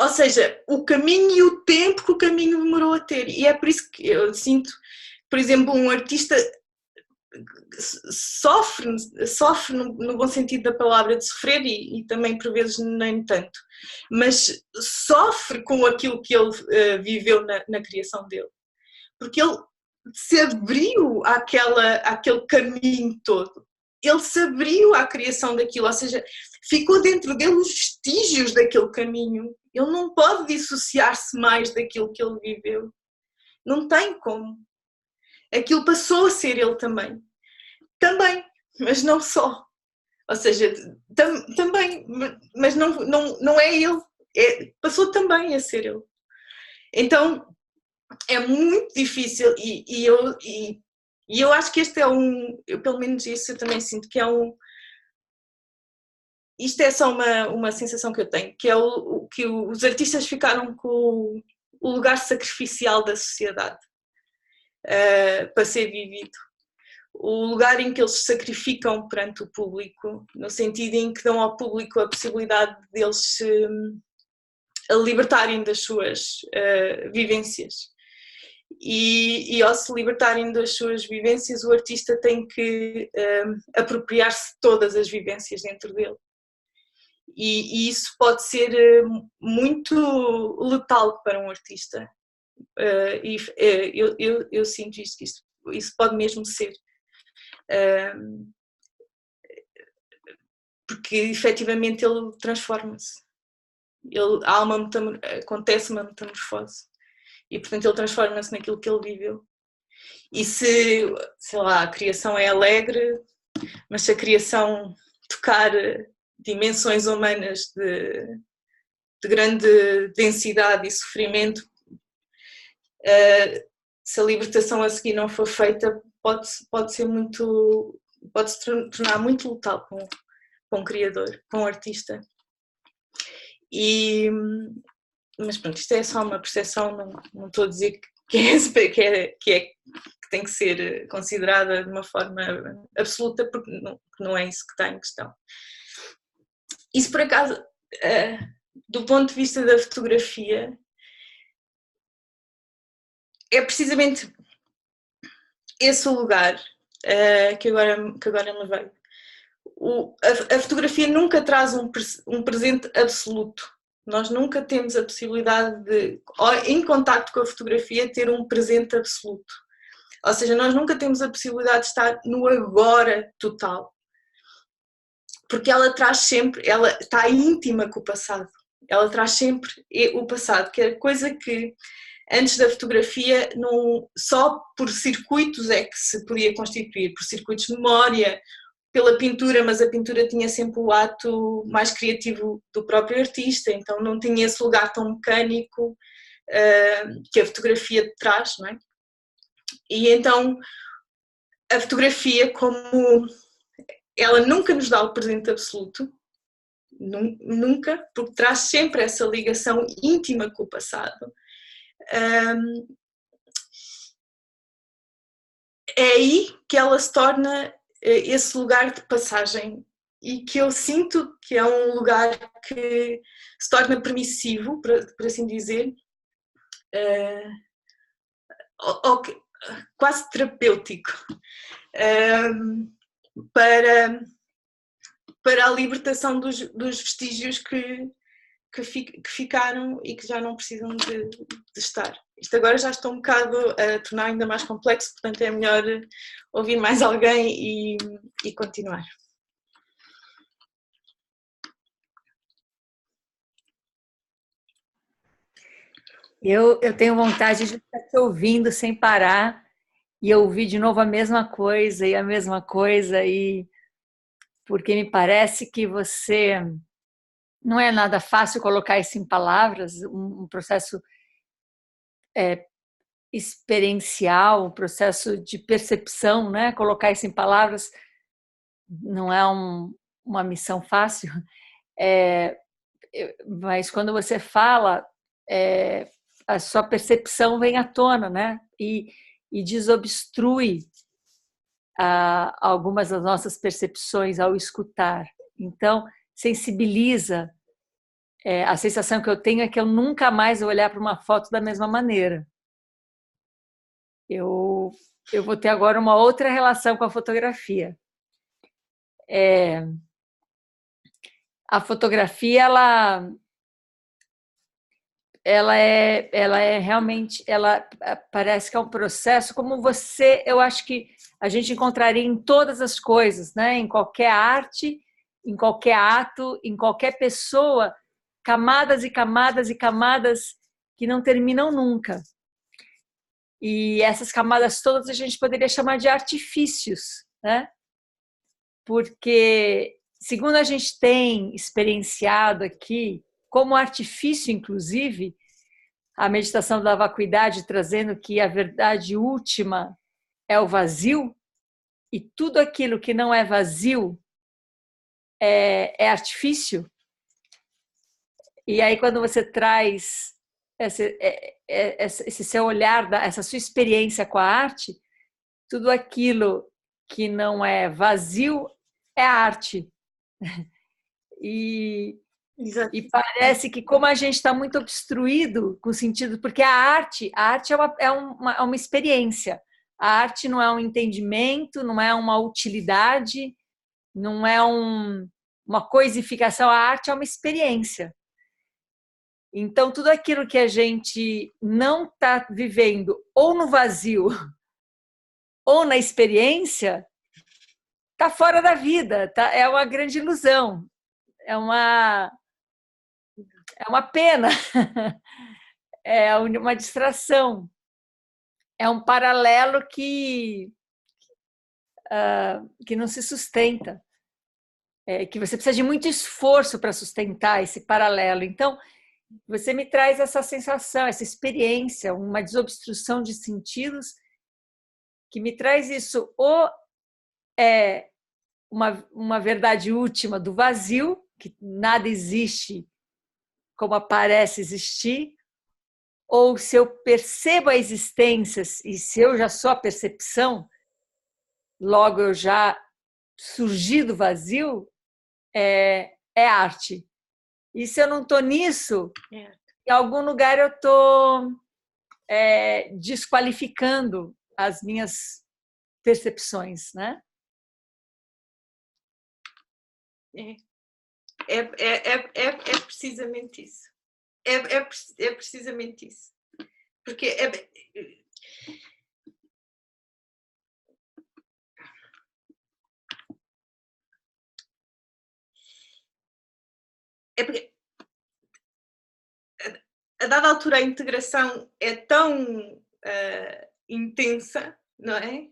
Ou seja, o caminho e o tempo que o caminho demorou a ter. E é por isso que eu sinto, por exemplo, um artista sofre no bom sentido da palavra, de sofrer e também por vezes nem tanto, mas sofre com aquilo que ele viveu na criação dele. Porque ele se abriu àquele caminho todo. Ele se abriu à criação daquilo, ou seja, ficou dentro dele os vestígios daquele caminho. Ele não pode dissociar-se mais daquilo que ele viveu. Não tem como. Aquilo passou a ser ele também. Também, mas não só. Ou seja, também, mas não é ele. Passou também a ser ele. Então, é muito difícil e eu acho que este é pelo menos isso eu também sinto que é isto é só uma sensação que eu tenho, que é que os artistas ficaram com o lugar sacrificial da sociedade para ser vivido. O lugar em que eles se sacrificam perante o público, no sentido em que dão ao público a possibilidade deles se libertarem das suas vivências. E ao se libertarem das suas vivências, o artista tem que apropriar-se de todas as vivências dentro dele. E isso pode ser muito letal para um artista. Eu sinto isto, que isso pode mesmo ser. Porque efetivamente ele transforma-se. Acontece uma metamorfose. E portanto ele transforma-se naquilo que ele viveu. E se, sei lá, a criação é alegre, mas se a criação tocar dimensões humanas de grande densidade e sofrimento, se a libertação a seguir não for feita, pode-se tornar muito letal com um criador, com um artista. Mas pronto, isto é só uma percepção, não estou a dizer que tem que ser considerada de uma forma absoluta, porque não é isso que está em questão. Isso, por acaso, do ponto de vista da fotografia, é precisamente esse o lugar que agora me veio. A fotografia nunca traz um presente absoluto. Nós nunca temos a possibilidade de, em contacto com a fotografia, ter um presente absoluto. Ou seja, nós nunca temos a possibilidade de estar no agora total. Porque ela está íntima com o passado. Ela traz sempre o passado, que é coisa que antes da fotografia só por circuitos é que se podia constituir, por circuitos de memória, pela pintura, mas a pintura tinha sempre o ato mais criativo do próprio artista, então não tinha esse lugar tão mecânico que a fotografia traz, não é? E então a fotografia, como ela nunca nos dá o presente absoluto, nunca, porque traz sempre essa ligação íntima com o passado, é aí que ela se torna esse lugar de passagem e que eu sinto que é um lugar que se torna permissivo, por assim dizer, quase terapêutico para a libertação dos vestígios que ficaram e que já não precisam de estar. Isto agora já está um bocado a tornar ainda mais complexo, portanto é melhor ouvir mais alguém e continuar. Eu tenho vontade de estar te ouvindo sem parar e ouvir de novo a mesma coisa e a mesma coisa, porque me parece que você não é nada fácil colocar isso em palavras, um processo experiencial, um processo de percepção, né? Colocar isso em palavras não é uma missão fácil, mas quando você fala, a sua percepção vem à tona, né? E desobstrui algumas das nossas percepções ao escutar. Então, sensibiliza. A sensação que eu tenho é que eu nunca mais vou olhar para uma foto da mesma maneira. Eu vou ter agora uma outra relação com a fotografia. A fotografia, ela é realmente, ela parece que é um processo como eu acho que a gente encontraria em todas as coisas, né? Em qualquer arte, em qualquer ato, em qualquer pessoa, camadas e camadas e camadas que não terminam nunca. E essas camadas todas a gente poderia chamar de artifícios, né? Porque, segundo a gente tem experienciado aqui, como artifício, inclusive, a meditação da vacuidade trazendo que a verdade última é o vazio, e tudo aquilo que não é vazio é artifício. E aí, quando você traz esse seu olhar, essa sua experiência com a arte, tudo aquilo que não é vazio é arte. E parece que como a gente está muito obstruído com o sentido, porque a arte é uma experiência. A arte não é um entendimento, não é uma utilidade, não é uma coisificação. A arte é uma experiência. Então, tudo aquilo que a gente não está vivendo ou no vazio ou na experiência está fora da vida, é uma grande ilusão, é uma pena, é uma distração, é um paralelo que não se sustenta, que você precisa de muito esforço para sustentar esse paralelo. Então, você me traz essa sensação, essa experiência, uma desobstrução de sentidos que me traz isso, ou é uma verdade última do vazio, que nada existe como parece existir, ou se eu percebo a existência e se eu já sou a percepção, logo eu já surgi do vazio, é arte. E se eu não estou nisso, em algum lugar eu estou desqualificando as minhas percepções, né? É precisamente isso. É precisamente isso. Porque porque a dada altura a integração é tão intensa, não é?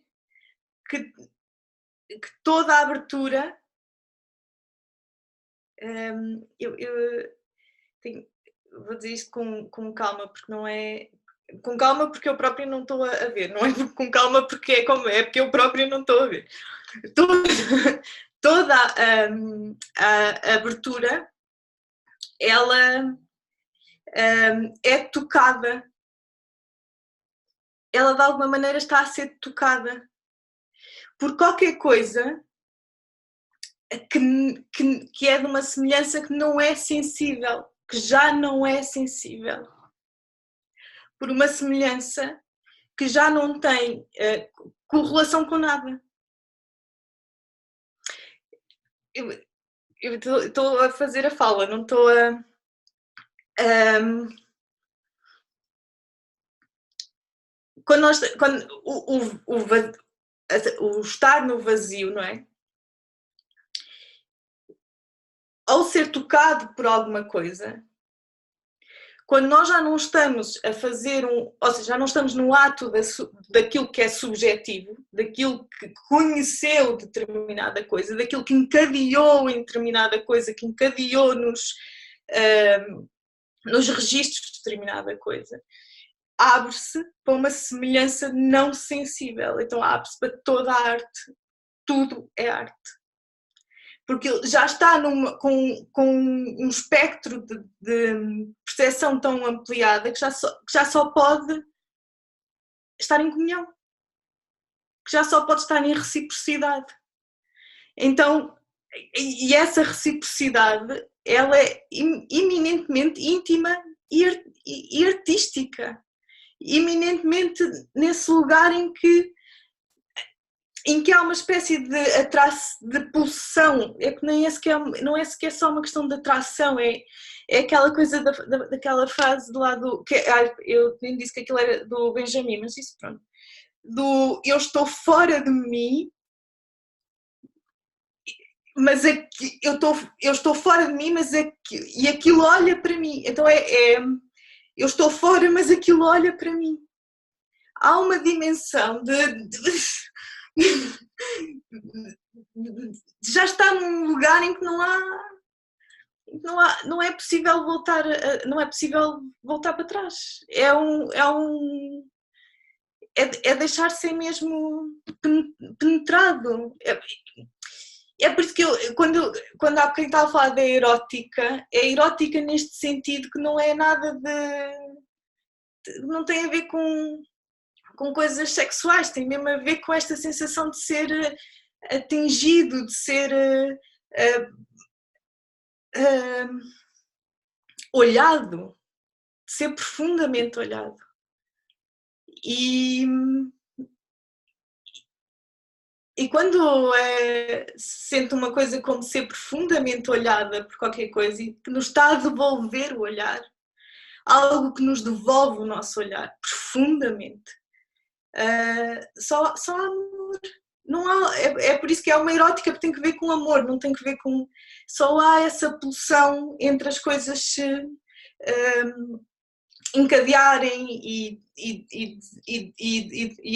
Que toda a abertura vou dizer isto com calma, porque não é com calma porque eu própria não estou a ver, não é com calma porque é porque eu própria não estou a ver. Toda a abertura, ela é tocada, ela de alguma maneira está a ser tocada por qualquer coisa que é de uma semelhança que não é sensível, que já não é sensível, por uma semelhança que já não tem correlação com nada. Eu estou a fazer a fala, não estou a... quando o estar no vazio, não é? Ao ser tocado por alguma coisa, quando nós já não estamos a fazer ou seja, já não estamos no ato daquilo que é subjetivo, daquilo que conheceu determinada coisa, daquilo que encadeou em determinada coisa, que encadeou nos registros de determinada coisa, abre-se para uma semelhança não sensível. Então abre-se para toda a arte. Tudo é arte. Porque já está com um espectro de percepção tão ampliada que já só pode estar em comunhão, que já só pode estar em reciprocidade. Então, e essa reciprocidade, ela é eminentemente íntima e artística, eminentemente nesse lugar em que há uma espécie de pulsão, é que não é sequer só uma questão de atração, é aquela coisa daquela frase do lado, eu nem disse que aquilo era do Benjamin, mas isso pronto, eu estou fora de mim, mas eu estou fora de mim, e aquilo olha para mim, então eu estou fora, mas aquilo olha para mim. Há uma dimensão já está num lugar em que não é possível voltar para trás. É deixar ser mesmo penetrado. É por isso que quando há bocadinho estava a falar da erótica, é erótica neste sentido que não é nada não tem a ver com coisas sexuais, tem mesmo a ver com esta sensação de ser atingido, de ser olhado, de ser profundamente olhado. E quando se sente uma coisa como ser profundamente olhada por qualquer coisa e que nos está a devolver o olhar, algo que nos devolve o nosso olhar profundamente, só há amor. Não há, é por isso que é uma erótica, porque tem que ver com amor, não tem que ver com... Só há essa pulsão entre as coisas se encadearem e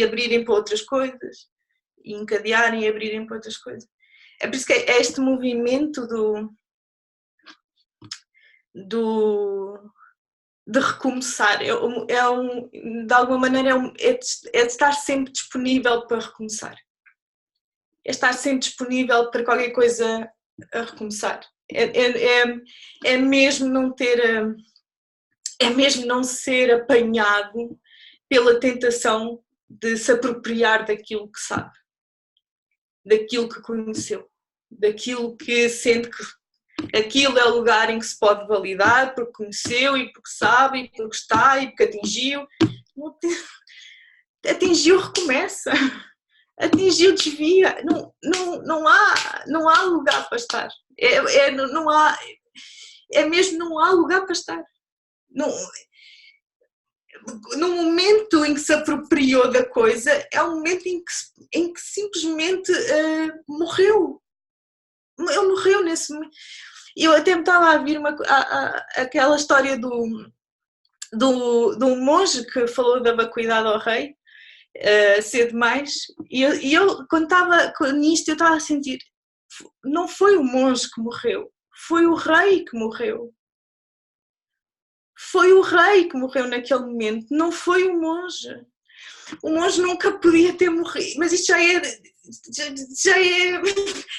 abrirem para outras coisas. E encadearem e abrirem para outras coisas. É por isso que é este movimento de recomeçar, de alguma maneira é de estar sempre disponível para recomeçar. É estar sempre disponível para qualquer coisa a recomeçar. É mesmo não ter... É mesmo não ser apanhado pela tentação de se apropriar daquilo que sabe, daquilo que conheceu, daquilo que sente que aquilo é o lugar em que se pode validar porque conheceu e porque sabe e porque está e porque atingiu. Atingiu, recomeça. Atingiu, desvia. Não há lugar para estar. Mesmo não há lugar para estar. No momento em que se apropriou da coisa, é um momento em que simplesmente morreu. Ele morreu nesse momento. Eu até me estava a vir aquela história do monge que falou da vacuidade ao rei, cedo demais, e eu quando estava nisto eu estava a sentir, não foi o monge que morreu, foi o rei que morreu. Foi o rei que morreu naquele momento, não foi o monge. O monge nunca podia ter morrido, mas isto já é...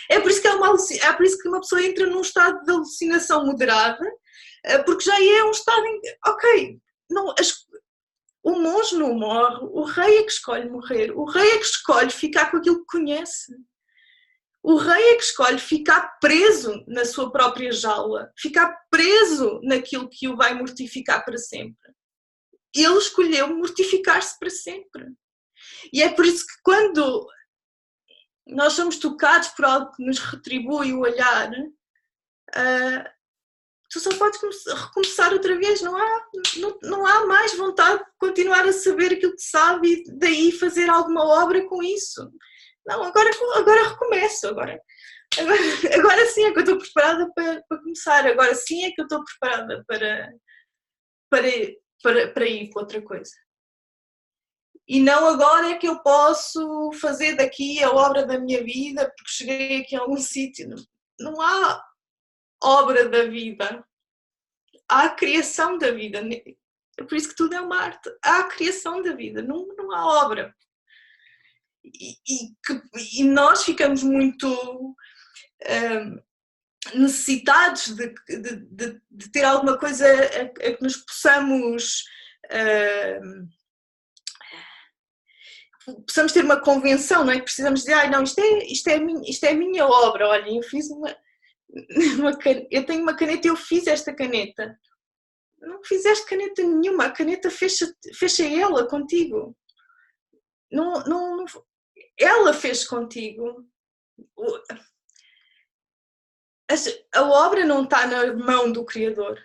É por isso que é por isso que uma pessoa entra num estado de alucinação moderada, porque já é um estado em... Ok, o monge não morre, o rei é que escolhe morrer, o rei é que escolhe ficar com aquilo que conhece. O rei é que escolhe ficar preso na sua própria jaula, ficar preso naquilo que o vai mortificar para sempre. ele escolheu mortificar-se para sempre. E é por isso que quando nós somos tocados por algo que nos retribui o olhar, tu só podes recomeçar outra vez, não há mais vontade de continuar a saber aquilo que sabe e daí fazer alguma obra com isso. Não, agora recomeço, agora sim é que eu estou preparada para começar, agora sim é que eu estou preparada para ir para outra coisa. E não agora é que eu posso fazer daqui a obra da minha vida porque cheguei aqui a algum sítio. Não há obra da vida, há a criação da vida. É por isso que tudo é uma arte. Há a criação da vida, não há obra. E nós ficamos muito necessitados de ter alguma coisa a que nos possamos ter uma convenção, não é? Que precisamos dizer, não, isto é a minha obra, olha, eu fiz eu tenho uma caneta, eu fiz esta caneta. Não fizeste caneta nenhuma, a caneta fecha ela contigo. Não, ela fez contigo. A obra não está na mão do Criador.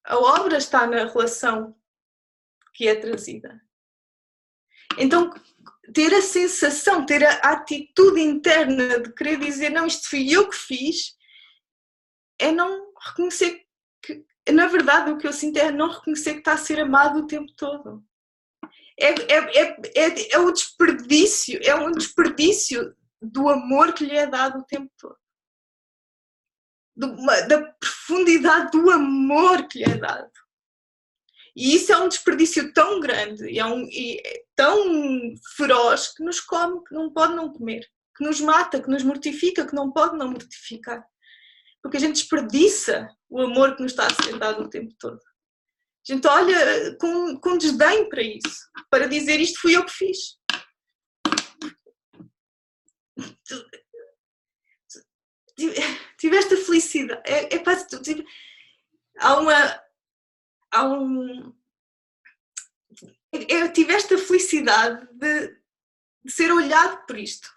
A obra está na relação que é trazida. Então, ter a sensação, ter a atitude interna de querer dizer, não, isto fui eu que fiz, é não reconhecer que, na verdade, o que eu sinto é não reconhecer que está a ser amado o tempo todo. É o desperdício, é um desperdício do amor que lhe é dado o tempo todo. Da profundidade do amor que lhe é dado. E isso é um desperdício tão grande e é tão feroz que nos come, que não pode não comer, que nos mata, que nos mortifica, que não pode não mortificar. Porque a gente desperdiça o amor que nos está a ser dado o tempo todo. A gente olha com desdém para isso, para dizer isto fui eu que fiz. Tiveste a felicidade. Tiveste a felicidade de ser olhado por isto.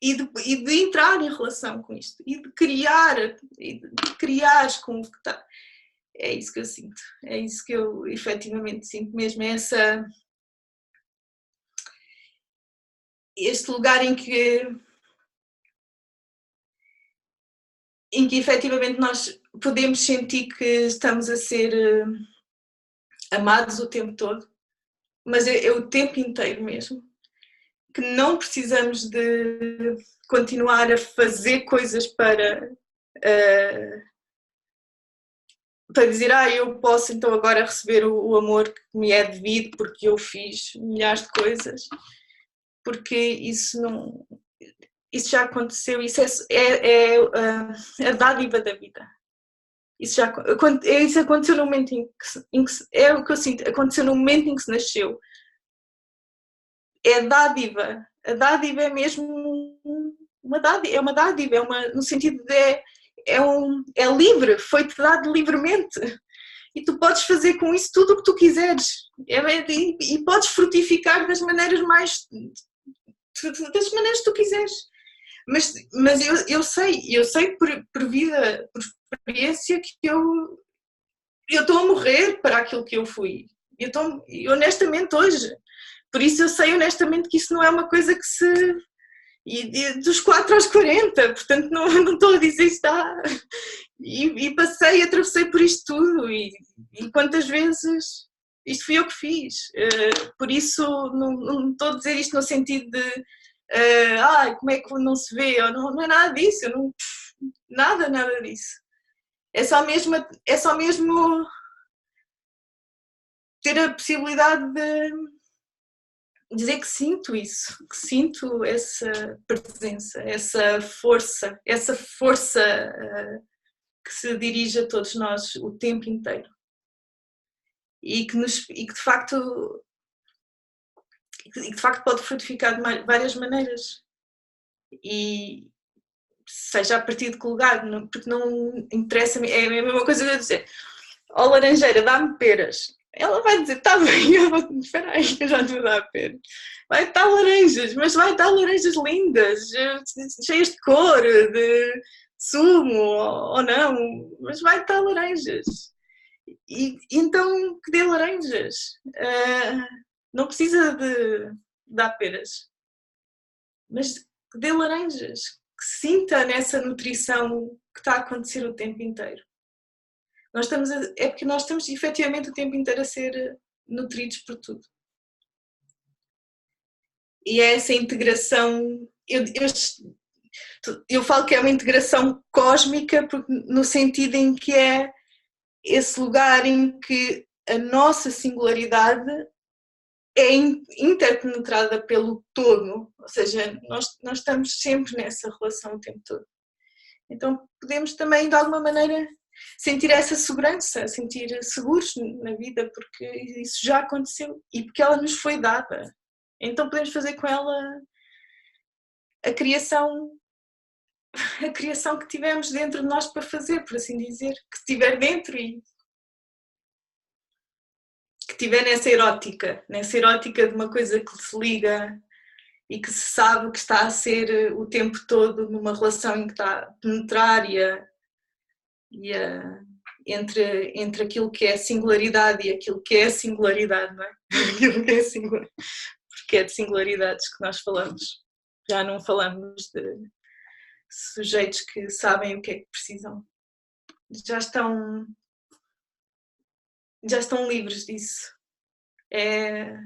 E de entrar em relação com isto. E de criares com o que está. É isso que eu sinto. É isso que eu efetivamente sinto mesmo. É este lugar em que efetivamente nós podemos sentir que estamos a ser amados o tempo todo, mas é o tempo inteiro mesmo, que não precisamos de continuar a fazer coisas para dizer, eu posso então agora receber o amor que me é devido porque eu fiz milhares de coisas, porque isso já aconteceu, isso é a dádiva da vida. Isso aconteceu no momento em que é o que eu sinto, aconteceu no momento em que se nasceu. É dádiva. A dádiva é mesmo uma dádiva, no sentido de é livre, foi-te dado livremente. E tu podes fazer com isso tudo o que tu quiseres. E podes frutificar das maneiras que tu quiseres. Mas eu sei por vida, por experiência, que eu estou a morrer para aquilo que eu fui. E honestamente hoje. Por isso eu sei honestamente que isso não é uma coisa que se... dos 4 aos 40, portanto não estou a dizer isto. E atravessei por isto tudo. E quantas vezes isto fui eu que fiz. Por isso não estou a dizer isto no sentido de como é que não se vê? Não é nada disso. Nada disso. É só mesmo ter a possibilidade de dizer que sinto isso, que sinto essa presença, essa força que se dirige a todos nós o tempo inteiro e que de facto pode frutificar de várias maneiras, e seja a partir de que lugar, porque não interessa, é a mesma coisa que eu dizer, ó laranjeira, dá-me peras. Ela vai dizer, está bem, espera aí, eu já te vou dar peras. Vai estar laranjas, mas vai estar laranjas lindas, cheias de cor, de sumo ou não, mas vai estar laranjas. E então que dê laranjas. Não precisa de dar peras, mas que dê laranjas, que sinta nessa nutrição que está a acontecer o tempo inteiro. É porque nós estamos efetivamente o tempo inteiro a ser nutridos por tudo. E é essa integração, eu falo que é uma integração cósmica, no sentido em que é esse lugar em que a nossa singularidade é interpenetrada pelo todo, ou seja, nós estamos sempre nessa relação o tempo todo. Então podemos também, de alguma maneira, sentir essa segurança, sentir seguros na vida, porque isso já aconteceu e porque ela nos foi dada. Então podemos fazer com ela a criação que tivemos dentro de nós para fazer, por assim dizer, que estiver dentro e que estiver nessa erótica de uma coisa que se liga e que se sabe que está a ser o tempo todo numa relação em que está a penetrar entre aquilo que é singularidade e aquilo que é a singularidade, não é? Aquilo que é singular, porque é de singularidades que nós falamos. Já não falamos de sujeitos que sabem o que é que precisam. Já estão livres disso. É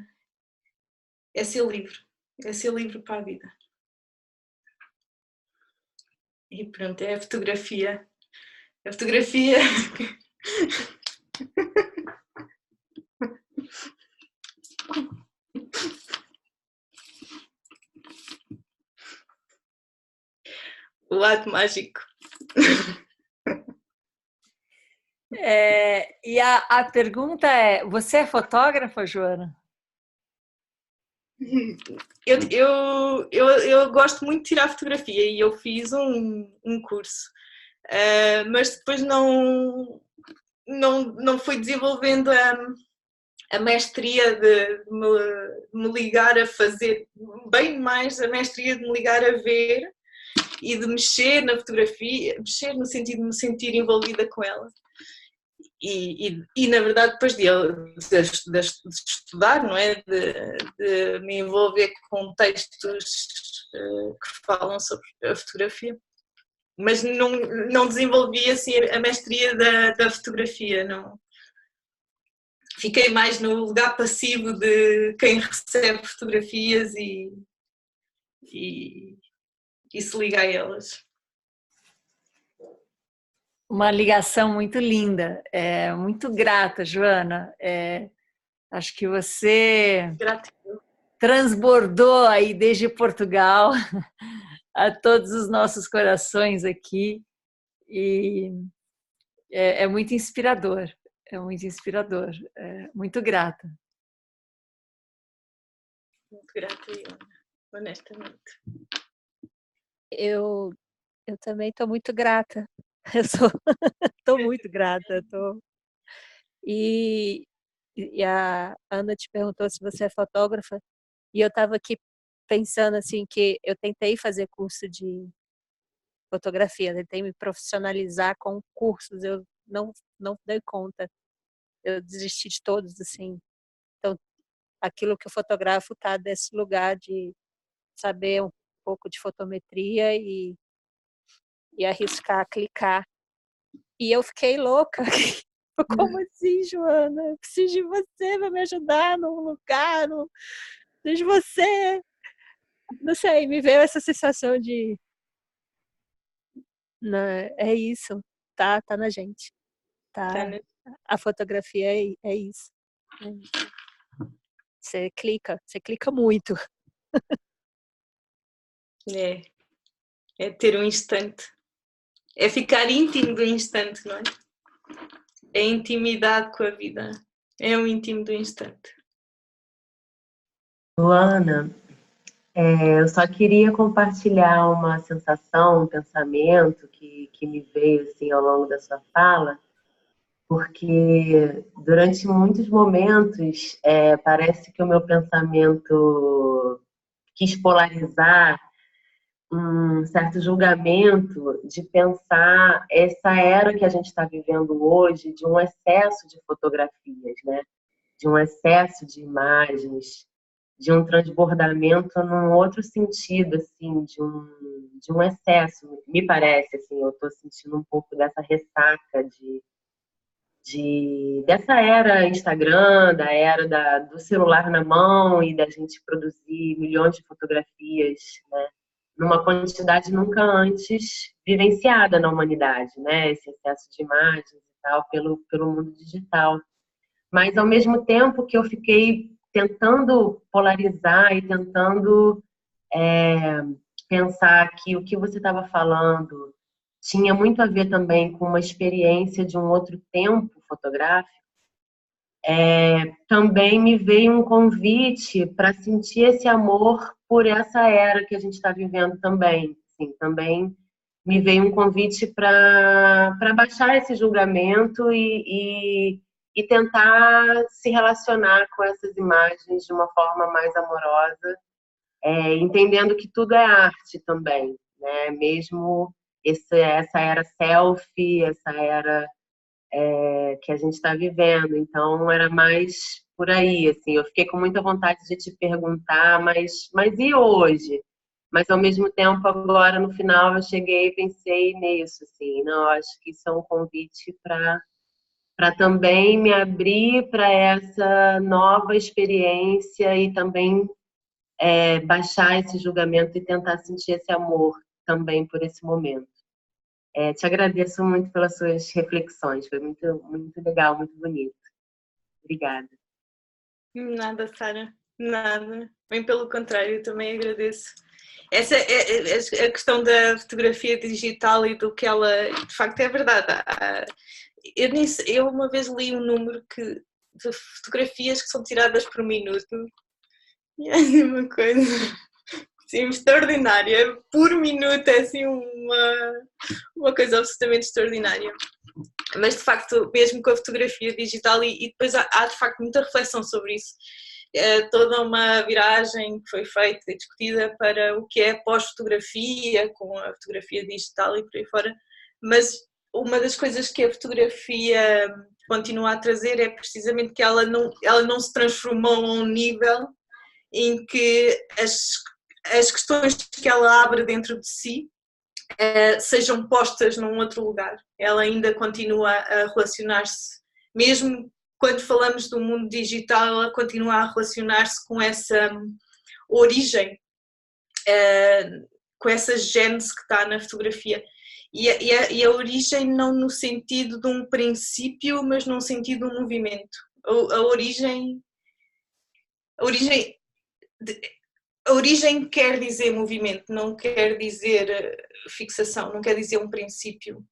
ser livre. É ser livre para a vida. E pronto, é a fotografia. A fotografia... o lado mágico. E a pergunta é, você é fotógrafa, Joana? Eu gosto muito de tirar fotografia e eu fiz um curso, mas depois não fui desenvolvendo a mestria de me ligar a fazer, bem mais a mestria de me ligar a ver e de mexer na fotografia, mexer no sentido de me sentir envolvida com ela. E na verdade depois de estudar, não é? De me envolver com textos que falam sobre a fotografia, mas não desenvolvi assim a mestria da fotografia, não. Fiquei mais no lugar passivo de quem recebe fotografias e se liga a elas. Uma ligação muito linda, muito grata, Joana. Acho que você transbordou aí desde Portugal a todos os nossos corações aqui e é muito inspirador, muito grata. Muito grata, Iana, honestamente. Eu também estou muito grata. Estou muito grata. E a Ana te perguntou se você é fotógrafa, e eu estava aqui pensando assim que eu tentei fazer curso de fotografia, tentei me profissionalizar com cursos, eu não dei conta, eu desisti de todos, assim. Então, aquilo que eu fotografo está desse lugar de saber um pouco de fotometria e arriscar, clicar. E eu fiquei louca. Como assim, Joana? Eu preciso de você para me ajudar num lugar, preciso de você. Não sei, me veio essa sensação de... Não, é isso, tá na gente. Tá. A fotografia é isso. Você clica muito. É ter um instante. É ficar íntimo do instante, não é? É intimidade com a vida. É o íntimo do instante. Joana, eu só queria compartilhar uma sensação, um pensamento que me veio assim, ao longo da sua fala, porque durante muitos momentos parece que o meu pensamento quis polarizar um certo julgamento de pensar essa era que a gente está vivendo hoje de um excesso de fotografias, né? De um excesso de imagens, de um transbordamento num outro sentido, assim, de um excesso, me parece, assim, eu estou sentindo um pouco dessa ressaca dessa era Instagram, da era do celular na mão e da gente produzir milhões de fotografias, né? Numa quantidade nunca antes vivenciada na humanidade, né? Esse excesso de imagens e tal pelo mundo digital. Mas ao mesmo tempo que eu fiquei tentando polarizar e tentando pensar que o que você estava falando tinha muito a ver também com uma experiência de um outro tempo fotográfico, também me veio um convite para sentir esse amor por essa era que a gente está vivendo também. Assim, também me veio um convite para baixar esse julgamento e tentar se relacionar com essas imagens de uma forma mais amorosa, entendendo que tudo é arte também, né? Mesmo essa era selfie, essa era que a gente está vivendo. Então, era mais por aí, assim. Eu fiquei com muita vontade de te perguntar, mas e hoje? Mas, ao mesmo tempo, agora, no final, eu cheguei e pensei nisso, assim. Não, acho que isso é um convite para também me abrir para essa nova experiência e também baixar esse julgamento e tentar sentir esse amor também por esse momento. Te agradeço muito pelas suas reflexões, foi muito, muito legal, muito bonito. Obrigada. Nada, Sara, nada. Bem pelo contrário, eu também agradeço. Essa é a questão da fotografia digital e do que ela, de facto, é verdade. Eu uma vez li um número de fotografias que são tiradas por minuto e é assim uma coisa assim, extraordinária. Por minuto é assim uma coisa absolutamente extraordinária. Mas de facto, mesmo com a fotografia digital, e depois há de facto muita reflexão sobre isso, toda uma viragem que foi feita e discutida para o que é pós-fotografia, com a fotografia digital e por aí fora, mas uma das coisas que a fotografia continua a trazer é precisamente que ela não se transformou a um nível em que as questões que ela abre dentro de si sejam postas num outro lugar. Ela ainda continua a relacionar-se, mesmo quando falamos do mundo digital, ela continua a relacionar-se com essa origem, com essa gênese que está na fotografia. E a origem não no sentido de um princípio, mas num sentido de um movimento. A origem quer dizer movimento, não quer dizer fixação, não quer dizer um princípio.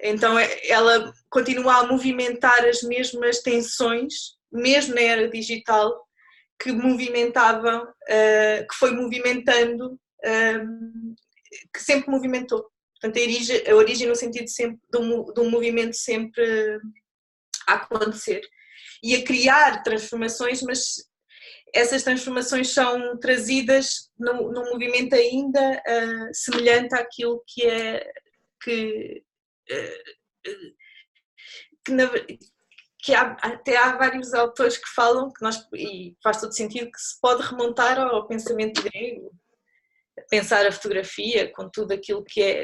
Então ela continua a movimentar as mesmas tensões, mesmo na era digital, que movimentavam, que foi movimentando, que sempre movimentou. Portanto, a origem no sentido sempre de um movimento sempre a acontecer e a criar transformações, mas essas transformações são trazidas num movimento ainda semelhante àquilo que até há vários autores que falam e faz todo sentido, que se pode remontar ao pensamento grego, pensar a fotografia com tudo aquilo que é.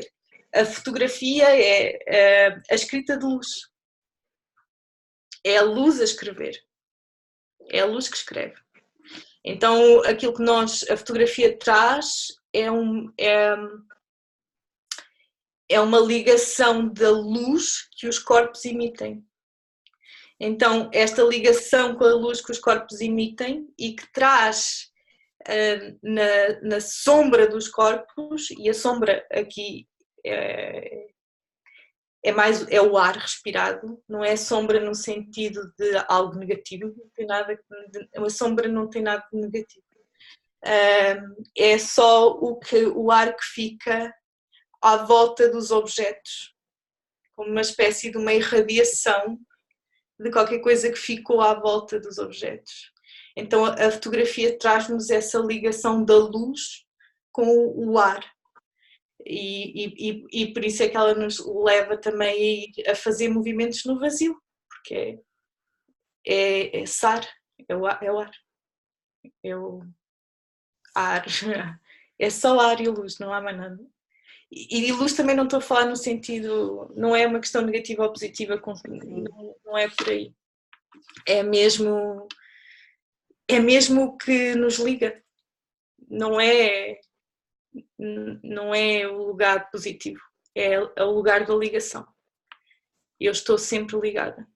A fotografia é a escrita de luz, é a luz a escrever, é a luz que escreve. Então aquilo que a fotografia traz é uma ligação da luz que os corpos emitem. Então esta ligação com a luz que os corpos emitem e que traz na sombra dos corpos, e a sombra aqui é o ar respirado, não é sombra no sentido de algo negativo, não tem nada, a sombra não tem nada de negativo. É só o ar que fica à volta dos objetos. como uma espécie de uma irradiação de qualquer coisa que ficou à volta dos objetos. Então a fotografia traz-nos essa ligação da luz com o ar. E por isso é que ela nos leva também a fazer movimentos no vazio, porque é SAR, é o ar, é o ar, é só ar e luz, não há mais nada. E luz também não estou a falar no sentido, não é uma questão negativa ou positiva, não é por aí. É mesmo o que nos liga, não é o lugar positivo, é o lugar da ligação. Eu estou sempre ligada.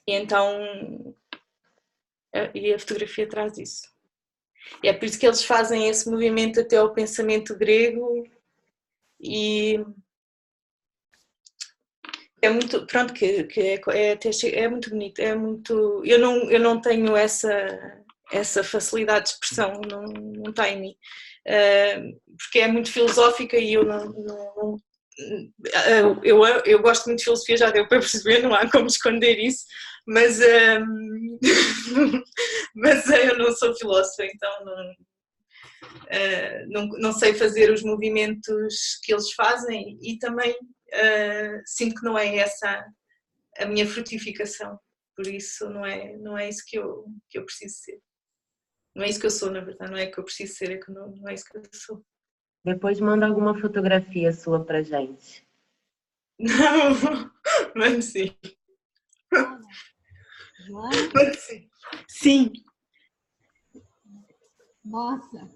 E então, a fotografia traz isso. E é por isso que eles fazem esse movimento até ao pensamento grego e é muito, pronto, é muito bonito, é muito, eu não tenho essa facilidade de expressão, não está em mim, porque é muito filosófica e eu gosto muito de filosofia, já deu para perceber, não há como esconder isso, mas eu não sou filósofa, então não sei fazer os movimentos que eles fazem e também sinto que não é essa a minha frutificação, por isso não é isso que eu preciso ser. Não é isso que eu sou, na verdade, não é que eu preciso ser, é que não é isso que eu sou. Depois manda alguma fotografia sua pra gente. Não, mas sim. Joana? Mas sim. Sim. Nossa,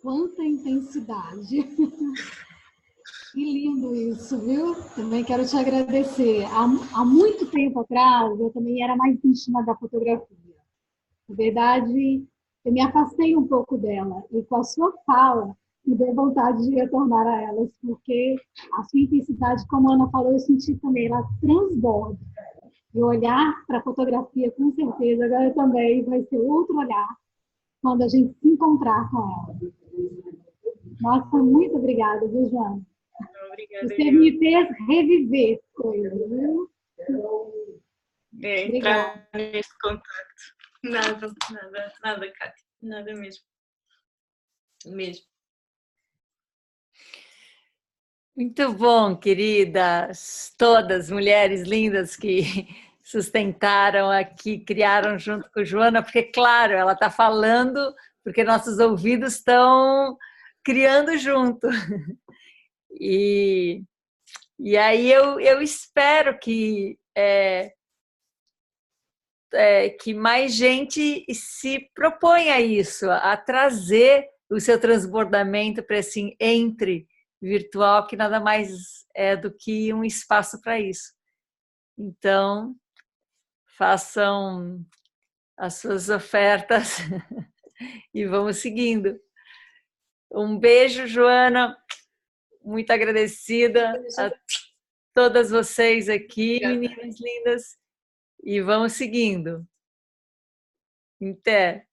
quanta intensidade! Que lindo isso, viu? Também quero te agradecer. Há muito tempo atrás, eu também era mais íntima da fotografia. Na verdade, eu me afastei um pouco dela. E com a sua fala, me deu vontade de retornar a elas, porque a sua intensidade, como a Ana falou, eu senti também, ela transborda. E olhar para a fotografia, com certeza, agora também vai ser outro olhar quando a gente se encontrar com ela. Nossa, muito obrigada, viu, Joana? Obrigada. Você me fez reviver coisas, viu? Entrar neste contacto. Nada, Cátia. Nada mesmo. Mesmo. Muito bom, queridas, todas mulheres lindas que sustentaram aqui, criaram junto com a Joana, porque, claro, ela está falando porque nossos ouvidos estão criando junto. E aí eu espero que mais gente se proponha isso, a trazer o seu transbordamento para esse entre virtual, que nada mais é do que um espaço para isso. Então, façam as suas ofertas e vamos seguindo. Um beijo, Joana, muito agradecida a todas vocês aqui, meninas lindas, e vamos seguindo. Até!